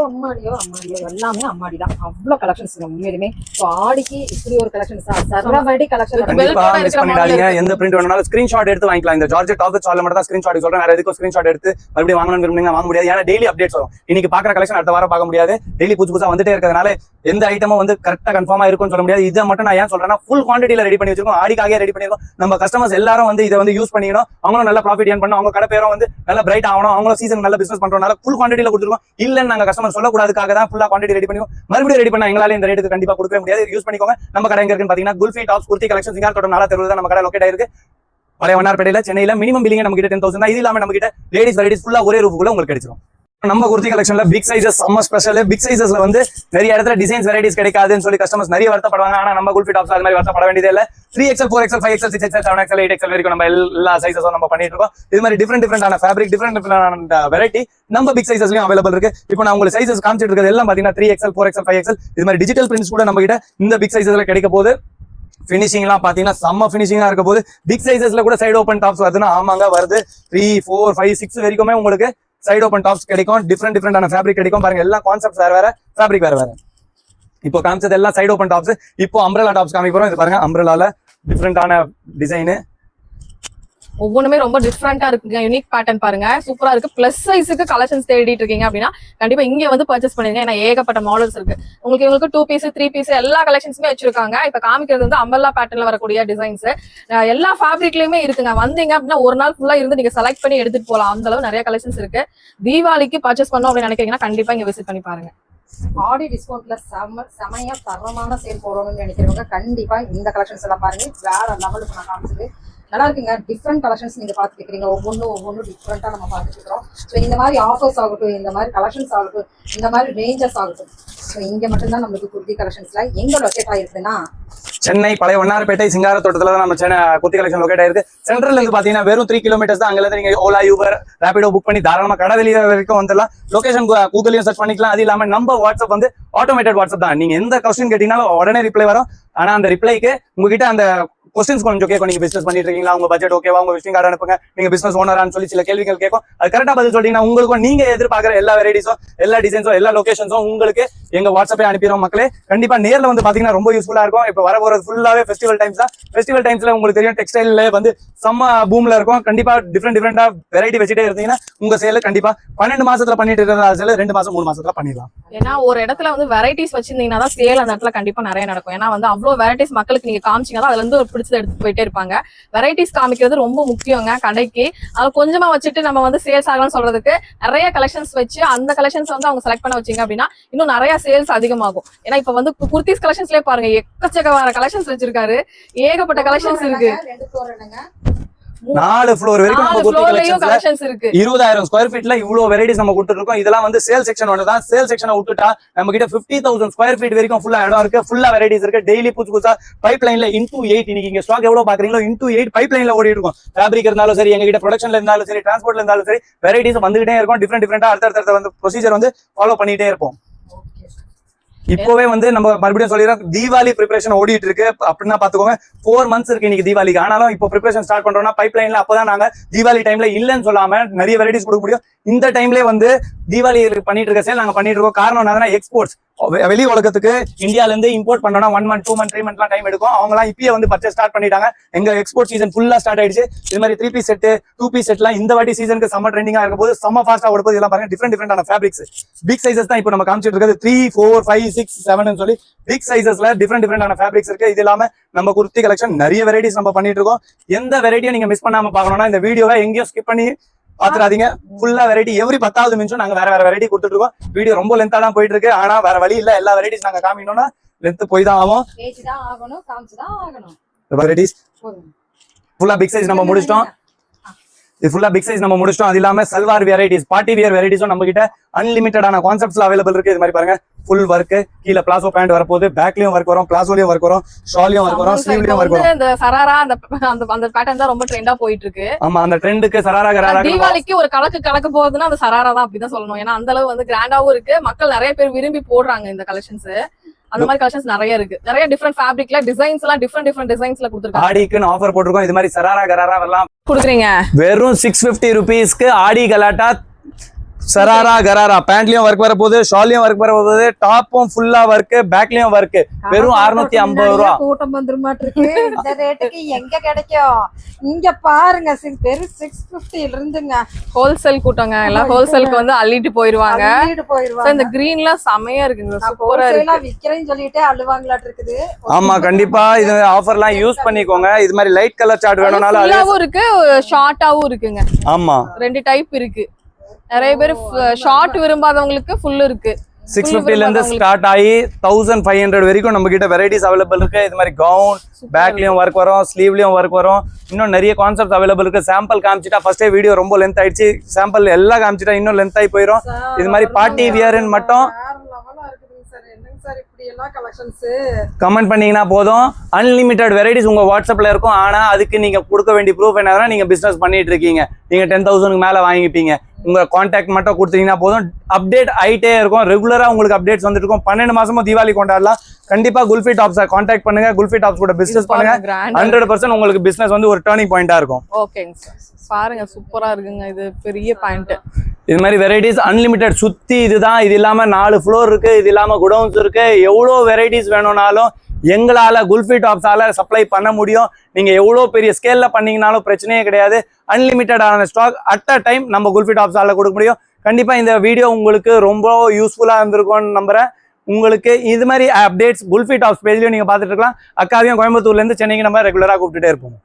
எல்லாமே அம்மாடி தான். அவ்வளவு கலெக்ஷன்ஸ் உண்மையிலுமே. இப்போ ஆடிக்கு இப்படி ஒரு கலெக்ஷன்ஸ் சர்வவடி கலெக்ஷன். கண்டிப்பா மிஸ் பண்ணிடாதீங்க. எந்த பிரிண்ட் வேணும்னாலும் ஸ்கிரீன்ஷாட் எடுத்து வாங்கிக்கலாம். இந்த ஜார்ஜெட் டாப் சால்ல மட்டும் தான் ஸ்கிரீன்ஷாட் சொல்றேன். வேற எதுக்கும் ஸ்கிரீன்ஷாட் எடுத்து மறுபடியும் வாங்கணும்னு விரும்புனீங்க வாங்க முடியாது. ஏன்னா டெய்லி அப்டேட்ஸ் வரும். இன்னைக்கு பாக்குற கலெக்ஷன் அடுத்த வாரம் பார்க்க முடியாது. டெய்லி புதுசா வந்துட்டே இருக்கிறதுனால எந்த ஐட்டமும் வந்து கரெக்டா கன்ஃபார்மா இருக்கும்னு சொல்ல முடியாது. இதை மட்டும் நான் ஏன் சொல்றேன்னா ஃபுல் குவான்டிட்டில ரெடி பண்ணி வச்சிருக்கோம். ஆடிக்காக ரெடி பண்ணிருக்கோம். நம்ம கஸ்டமர்ஸ் எல்லாரும் வந்து இதை வந்து யூஸ் பண்ணிக்கணும். அவங்களும் நல்ல ப்ராஃபிட் ஏர்ன் பண்ணணும். அவங்க கடை பேரும் வந்து நல்ல பிரைட் ஆகணும். அவங்களும் சீசன் நல்ல பிசினஸ் பண்றதுனால ஃபுல் குவான்டிட்டில கொடுத்துருக்கோம். இல்லன்னு நாங்க கஸ்டமர் சொல்லக்கூடாதுக்காக தான் ஃபுல்லா குவான்டிட்டி ரெடி பண்ணிருக்கோம். மறுபடியும் ரெடி பண்ணா எங்களால இந்த ரேட்டுக்கு கண்டிப்பா கொடுக்கவே முடியாது. யூஸ் பண்ணிக்கோங்க. நம்ம கடை எங்க இருக்குன்னு பாத்தீங்கன்னா குல்ஃபி டாப்ஸ் குர்த்தி கலெக்ஷன் சிங்காரத்தோட்டம் 4 தெருவுல நம்ம கடை லொகேட் ஆயிருக்கு. பழைய வண்ணார்பேட்டையில சென்னையில மினிமம் பில்லிங் நம்ம கிட்ட 10,000 தான். இது இல்லாம நம்ம கிட்ட லேடிஸ் வெரைட்டிஸ் ஃபுல்லா ஒரே ரூஃபுக்குள்ள உங்களுக்கு கிடைச்சிரும். நம்ம குர்த்தி கலெக்ஷன்ல பிக் சைஸஸ் செம்ம ஸ்பெஷல். பிக் சைஸஸ்ல வந்து நிறைய இடத்துல டிசைன்ஸ் வெரைட்டிஸ் கிடைக்காதுன்னு சொல்லி கஸ்டமர்ஸ் நிறைய வருத்தப்படுவாங்க. ஆனா நம்ம குல்ஃபி டாப்ஸ் அது மாதிரி வருத்தப்பட வேண்டியதே இல்ல. 3XL 4XL 5XL 6XL 7XL 8XL வரைக்கும் நம்ம எல்லா சைஸஸும் நம்ம பண்ணிட்டு இருக்கோம். இது மாதிரி டிஃபரெண்டான ஃபேப்ரிக் டிஃபரெண்டான வெரைட்டி நம்ம பிக் சைஸஸ்லயும் அவைலபிள் இருக்கு. இப்போ நான் உங்களுக்கு சைஸஸ் காமிச்சிட்டு இருக்கிறது எல்லாம் பாத்தீங்கன்னா 3XL 4XL 5XL இது மாதிரி டிஜிட்டல் பிரிண்ட்ஸ் கூட நம்ம கிட்ட இந்த பிக் சைஸஸ்ல கிடைக்க போகுது. பினிஷிங் எல்லாம் பாத்தீங்கன்னா செம்ம பினிஷிங்கா இருக்க போது. பிக் சைஸஸ்ல கூட சைடு ஓப்பன் டாப்ஸ் வருதுன்னா ஆமாங்க வருது. 3, 4, 5, 6 வரைக்குமே உங்களுக்கு சைடு ஓப்பன் டாப்ஸ் கிடைக்கும். டிஃபரெண்டான ஃபேப்ரிக் கிடைக்கும். பாருங்க எல்லாம் கான்செப்ட் வேற ஃபேப்ரிக் வேற. இப்போ காமிச்சது எல்லாம் சைடு ஓப்பன் டாப்ஸ். இப்போ அம்ப்ரெல்லா டாப்ஸ் காமிக்க போறோம். இது பாருங்க அம்ப்ரெல்லால டிஃபரெண்டான டிசைன். ஒவ்வொன்றுமே ரொம்ப டிஃப்ரெண்டா இருக்குங்க. யூனிக் பேட்டர்ன் பாருங்க, சூப்பரா இருக்கு. பிளஸ் சைஸுக்கு கலெக்ஷன்ஸ் தேடிட்டு இருக்கீங்க அப்படின்னா கண்டிப்பா இங்க வந்து பர்ச்சேஸ் பண்ணுங்க. ஏன்னா ஏகப்பட்ட மாடல்ஸ் இருக்கு. உங்களுக்கு 2 பீஸ் 3 பீஸ் எல்லா கலெக்ஷன்ஸுமே வச்சிருக்காங்க. இப்ப காமிக்கிறது வந்து அம்பர்லா பேட்டர்ன்ல வரக்கூடிய டிசைன்ஸ் எல்லா ஃபேப்ரிக்லயுமே இருக்குங்க. வந்தீங்க அப்படின்னா ஒரு நாள் ஃபுல்லா இருந்து நீங்க செலக்ட் பண்ணி எடுத்துட்டு போகலாம். அந்த அளவு நிறைய கலெக்ஷன்ஸ் இருக்கு. தீபாவளிக்கு பர்ச்சேஸ் பண்ணோம் அப்படின்னு நினைக்கிறீங்கன்னா கண்டிப்பா இங்க விசிட் பண்ணி பாருங்க. ஆடி டிஸ்கவுண்ட்ல செமையா தரமான சேல் போறோம்னு நினைக்கிறவங்க கண்டிப்பா இந்த கலெக்ஷன்ஸ் எல்லாம் பாருங்க. வேற லெவலுக்கு நான் காமிச்சது நல்லா இருக்குங்க. டிஃப்ரெண்ட் கலெக்ஷன்ஸ் நீங்க பாத்துட்டு இருக்கீங்க. ஒவ்வொன்றும் டிஃப்ரெண்டா நம்ம பாத்துட்டு இருக்கோம். ஸோ இந்த மாதிரி ஆஃபர்ஸ் ஆகட்டும், இந்த மாதிரி கலெக்ஷன்ஸ் ஆகட்டும், இந்த மாதிரி ரேஞ்சஸ் ஆகட்டும், ஸோ இங்க மட்டும்தான் நம்மளுக்கு குர்த்தி கலெக்ஷன்ஸ்ல எங்க லொக்கேட் ஆயிருக்குன்னா சென்னை பழைய வண்ணார்பேட்டை சிங்காரத்தோட்டத்துல தான் நம்ம சென்னை குர்த்தி கலெக்ஷன் லொகேட் ஆயிருக்கு. சென்ட்ரல் இருந்து பாத்தீங்கன்னா வெறும் 3 கிலோமீட்டர்ஸ் தான். அங்க இருந்து நீங்க ஓலா யூபர் ரேபிடோ புக் பண்ணி தாராளமா கடை வெளியே வரைக்கும் வந்துடலாம். லொகேஷன் கூகுளையும் சர்ச் பண்ணிக்கலாம். அது இல்லாம நம்ம வாட்ஸ்அப் வந்து ஆட்டோமேட்டட் வாட்ஸ்அப் தான். நீங்க எந்த கொஸ்டின் கேட்டீங்கன்னாலும் உடனே ரிப்ளை வரும். ஆனா அந்த ரிப்ளைக்கு உங்ககிட்ட அந்த கொஸ்டின்ஸ் கொஞ்சம் கேட்கும். நீங்க பிசினஸ் பண்ணிட்டு இருக்கீங்களா, உங்க பட்ஜெட் ஓகேவா, உங்க விசிட்டிங் கார்டு அனுப்புங்க, நீங்க பிசினஸ் ஓனரான்னு சொல்லி சில கேள்விகள் கேட்கும். அது கரெக்டா பதில் சொல்லிட்டீங்கன்னா உங்களுக்கும் நீங்க எதிர்பார்க்குற எல்லா வெரைட்டிஸும் எல்லா டிசைன்ஸும் எல்லா லொகேஷன்ஸும் உங்களுக்கு எங்க வாட்ஸ்அப்பே அனுப்பிடுவோம். மக்களே கண்டிப்பா நேர்ல வந்து பாத்தீங்கன்னா ரொம்ப யூஸ்ஃபுல்லா இருக்கும். இப்ப வர போறது ஃபுல்லாவே ஃபெஸ்டிவல் டைம்ஸ் தான். ஃபெஸ்டிவல் டைம்ஸ்ல உங்களுக்கு தெரியும் டெக்ஸ்டைல்ல வந்து செம்ம பூம்ல இருக்கும். கண்டிப்பா டிஃபரெண்டா வெரைட்டி வச்சுட்டே இருந்தீங்கன்னா உங்க சேல கண்டிப்பா 12 மாசத்துல பண்ணிட்டு இருக்கிற சேல 2 மாசம் 3 மாசத்துல பண்ணிடலாம். ஏன்னா ஒரு இடத்துல வந்து வெரைட்டிஸ் வச்சிருந்தீங்கன்னா தான் சேல் அந்த இடத்துல கண்டிப்பா நிறைய நடக்கும். ஏன்னா வந்து அவ்வளவு வெரைட்டிஸ் மக்களுக்கு நீங்க காமிச்சீங்கன்னா அதுல இருந்து ஒரு பிடிச்சதை எடுத்துட்டு போயிட்டே இருப்பாங்க. வெரைட்டிஸ் காமிக்கிறது ரொம்ப முக்கியங்க கடைக்கு. அது கொஞ்சமா வச்சுட்டு நம்ம வந்து சேல்ஸ் ஆகலாம்னு சொல்றதுக்கு நிறைய கலெக்ஷன்ஸ் வச்சு அந்த கலெக்ஷன்ஸ் வந்து அவங்க செலக்ட் பண்ண வச்சீங்க அப்படின்னா இன்னும் நிறைய சேல்ஸ் அதிகமாகும். ஏன்னா இப்ப வந்து குர்த்திஸ் கலெக்ஷன்ஸ்லயே பாருங்க எக்கச்சக்க கலெக்ஷன்ஸ் வச்சிருக்காரு. ஏகப்பட்ட கலெக்ஷன்ஸ் இருக்கு. 4 ஃப்ளோர் வரைக்கும் நம்ம குர்த்தி கலெக்ஷன்ஸ் இருக்கு. 20,000 ஸ்கொயர் ஃபீட்ல இவ்வளவு வெரைட்டிஸ் நம்ம கொடுத்துருக்கோம். இதெல்லாம் வந்து சேல் செக்ஷன் ஒன்று தான். சேல் செக்ஷனை விட்டுட்டா நம்ம கிட்ட 50,000 ஸ்கொயர் ஃபீட் வரைக்கும் ஃபுல்லா இடம் இருக்கு. ஃபுல்லா வெரைட்டிஸ் இருக்கு. டெய்லி புதுசா பைப் லைன்ல *8 இன்னைக்கு இங்க ஸ்டாக் எவ்வளவு பாக்குறீங்களோ *8 பைப் லைன்ல ஓடிட்டு இருக்கும். ஃபேப்ரிக் இருந்தாலும் சரி, எங்க கிட்ட ப்ரொடக்ஷன்ல இருந்தாலும் சரி, டிரான்ஸ்போர்ட்ல இருந்தாலும் சரி, வெரைட்டிஸ் வந்துகிட்டே இருக்கும். டிஃபரெண்டா அடுத்தடுத்த வந்து ப்ரொசீஜர் வந்து ஃபாலோ பண்ணிட்டே இருப்போம். இப்பவே வந்து நம்ம மறுபடியும் சொல்லிடுறோம், தீபாவளி ப்ரிப்பரேஷன் ஓடிட்டு இருக்கு அப்படின்னா பாத்துக்கோங்க. 4 months இருக்கு இன்னைக்கு தீபாவளிக்கு. ஆனாலும் இப்போ ப்ரிப்பரேஷன் ஸ்டார்ட் பண்றோம்னா பைப் லைன்ல அப்பதான் நாங்க தீபாவளி டைம்ல இல்லன்னு சொல்லாம நிறைய வெரைட்டிஸ் கொடுக்க முடியும். இந்த டைம்லயே வந்து தீபாவளி பண்ணிட்டு இருக்க சேல் நாங்க பண்ணிட்டு இருக்கோம். காரணம் என்னன்னா எக்ஸ்போர்ட்ஸ், வெளி உலகத்துக்கு இந்தியால இருந்து இம்போர்ட் பண்ணோம்னா 1 month 2 month 3 month டைம் எடுக்கும். அவங்க எல்லாம் இப்பயே வந்து பர்ச்சேஸ் ஸ்டார்ட் பண்ணிட்டாங்க. எங்க எக்ஸ்போர்ட் சீசன் ஃபுல்லா ஸ்டார்ட் ஆயிடுச்சு. இது மாதிரி 3 piece செட் 2 piece செட்லாம் இந்த வாட்டி சீசனுக்கு செம்ம ட்ரெண்டிங்கா இருக்கும் போது செம்ம ஃபாஸ்டா ஓட போது. எல்லாம் பாருங்க டிஃபரெண்டான ஃபேப்ரிக்ஸ், பிக் சைசஸ் தான் இப்போ நம்ம காமிச்சிட்டு இருக்கிறது. 3 4 5 6 7 சொல்லி பிக் சைசஸ்ல டிஃபரெண்டான ஃபேப்ரிக்ஸ் இருக்கு. இது இல்லாம நம்ம குர்த்தி கலெக்ஷன் நிறைய வெரைட்டிஸ் நம்ம பண்ணிட்டு இருக்கோம். எந்த வெரைட்டியும் நீங்க மிஸ் பண்ணாம பார்க்கணும்னா இந்த வீடியோவை எங்கேயும் ஸ்கிப் பண்ணி பாத்துறாதீங்க. ஃபுல்லா வெரைட்டி எவ்ரி 10வது நிமிஷம் நாங்க வேற வெரைட்டி கொடுத்துட்டு இருக்கோம். வீடியோ ரொம்ப லென்த்தா தான் போயிட்டு இருக்கு. ஆனா வேற வழி இல்ல, எல்லா வெரைட்டிஸ் நாங்க காமிக்கணும்னா லென்த் போய் தான் ஆகும். வெரைட்டிஸ் ஃபுல்லா பிக் சைஸ் நம்ம முடிச்சிட்டோம். இது ஃபுல்லா பிக் சைஸ் நம்ம முடிச்சிட்டோம். அது இல்லாம சல்வார் வெரைட்டிஸ், பார்ட்டி வியர் வெரைட்டிஸும் நம்ம கிட்ட அன்லிமிட்டடான கான்செப்ட்ஸ்ல அவைலபிள் இருக்கு. இது மாதிரி பாருங்க, ஃபுல் ஒர்க், கீழ பிளாசோ பேண்ட் வரப்போகுது, பேக்லயும் ஒர்க் வரும், பிளாசோலயும் ஒர்க் வரும், ஷாலையும் ஒர்க் வரும், ஸ்லீவ்லயும் ஒர்க் வரும். இந்த சராரா அந்த பேட்டர்ன் தான் ரொம்ப ட்ரெண்டா போயிட்டு இருக்கு. ஆமா, அந்த ட்ரெண்டுக்கு சராரா கராரா தீபாவளிக்கு ஒரு கலக்கு போகுதுன்னா அந்த சராரா தான் அப்படிதான் சொல்லணும். ஏன்னா அந்த அளவு வந்து கிராண்டாவும் இருக்கு, மக்கள் நிறைய பேர் விரும்பி போடுறாங்க இந்த கலெக்ஷன்ஸ். அந்த மாதிரி கலெக்ஷன்ஸ் நிறைய இருக்கு. நிறைய டிஃபரெண்ட் ஃபேப்ரிக்ல டிசைன்ஸ் எல்லாம் டிஃபரெண்ட் டிசைன்ஸ்ல கொடுத்துருக்காங்க. ஆடிக்குன்னு ஆஃபர் போட்டிருக்கோம். இது மாதிரி சராரா கராரா எல்லாம் கொடுக்குறீங்க. வெறும் 650 rupeesக்கு ஆடி கலாட்டா சராரா கராரா. பேண்ட்லயும் ஒர்க் வர போகுது, ஷாலையும் ஒர்க் வர போகுது, டாப்பும் ஃபுல்லா ஒர்க், பேக்லயும் ஒர்க். வெறும் 650 ரூபா. கூட்டம் வந்துருமாட்டிருக்கு. இந்த ரேட்டுக்கு எங்க கிடைக்கும்? இங்க பாருங்க, வெறும் 650 இருந்துங்க. ஹோல்சேல் கூட்டங்க, எல்லாம் ஹோல்சேலுக்கு வந்து அள்ளிட்டு போயிருவாங்க. இந்த கிரீன்ல செமையா இருக்குங்க, சூப்பரா இருக்கு. விக்கிறேன்னு சொல்லிட்டு அள்ளுவாங்களாட்டு இருக்குது. ஆமா, கண்டிப்பா இது ஆஃபர்லாம் யூஸ் பண்ணிக்கோங்க. இது மாதிரி லைட் கலர் சார்ட் வேணும்னாலும் ஃபுல்லாவும் இருக்கு, ஷார்ட்டாவும் இருக்குங்க. ஆமா, 2 டைப் இருக்கு. நிறைய பேர் ஷார்ட் விரும்பாதவங்களுக்கு ஃபுல் இருக்கு. 650 ல இருந்து ஸ்டார்ட் ஆகி 1500 வரைக்கும் நம்ம கிட்ட வெரைட்டிஸ் அவைலபிள் இருக்கு. இது மாதிரி கவுன், பேக்லயும் ஒர்க் வரும், ஸ்லீவ்லயும் ஒர்க் வரும். இன்னும் நிறைய கான்செப்ட் அவைலபிள் இருக்கு. சாம்பிள் காமிச்சிட்டா ஃபர்ஸ்டே வீடியோ ரொம்ப லென்த் ஆயிடுச்சு. சாம்பிள் எல்லாம் காமிச்சிட்டா இன்னும் லென்த் ஆகி போயிடும். இது மாதிரி பார்ட்டி வியர்னு மட்டும் கமெண்ட் பண்ணீங்கன்னா போதும். அன்லிமிட்டட் வெரைட்டிஸ் உங்க வாட்ஸ்அப்ல இருக்கும். ஆனா அதுக்கு நீங்க கொடுக்க வேண்டிய ப்ரூஃப் என்னன்னா, நீங்க பிசினஸ் பண்ணிட்டு இருக்கீங்க, நீங்க 10,000 மேல வாங்கிப்பீங்க. உங்க கான்டாக்ட் மட்டும் கொடுத்தீங்கன்னா போதும். அப்டேட் ஆயிட்டே இருக்கும், ரெகுலரா உங்களுக்கு அப்டேட்ஸ் வந்துட்டு இருக்கும். 12 மாசமும் தீபாவளி கொண்டாடலாம். கண்டிப்பா குல்ஃபி டாப்ஸை கான்டாக்ட் பண்ணுங்க, குல்ஃபி டாப்ஸ் கூட பிசினஸ் பண்ணுங்க. 100% உங்களுக்கு பிசினஸ் வந்து ஒரு டர்னிங் பாயிண்டா இருக்கும். ஓகேங்க சார், பாருங்க சூப்பரா இருக்குங்க. இது பெரிய பாயிண்ட். இது மாதிரி வெரைட்டிஸ் அன்லிமிட்டட் சுத்தி இதுதான். இது இல்லாம 4 ஃப்ளோர் இருக்கு, இது இல்லாம குடவுன்ஸ் இருக்கு. எவ்வளோ வெரைட்டிஸ் வேணும்னாலும் எங்களால குல்ஃபி டாப்ஸால சப்ளை பண்ண முடியும். நீங்க எவ்வளோ பெரிய ஸ்கேல்ல பண்ணீங்கனாலும் பிரச்சனையே கிடையாது. அன்லிமிட்டடான ஸ்டாக் அட் அ டைம் நம்ம குல்ஃபி டாப்ஸால கொடுக்க முடியும். கண்டிப்பா இந்த வீடியோ உங்களுக்கு ரொம்ப யூஸ்ஃபுல்லா இருந்திருக்கும்னு நம்புறேன். உங்களுக்கு இது மாதிரி அப்டேட்ஸ் குல்ஃபி டாப்ஸ் பேஜ்லயும் நீங்க பாத்துட்டு இருக்கலாம். அக்காவையும் கோயம்புத்தூர்ல இருந்து சென்னைக்கு நம்ம ரெகுலரா கூப்பிட்டுட்டே இருப்போம்.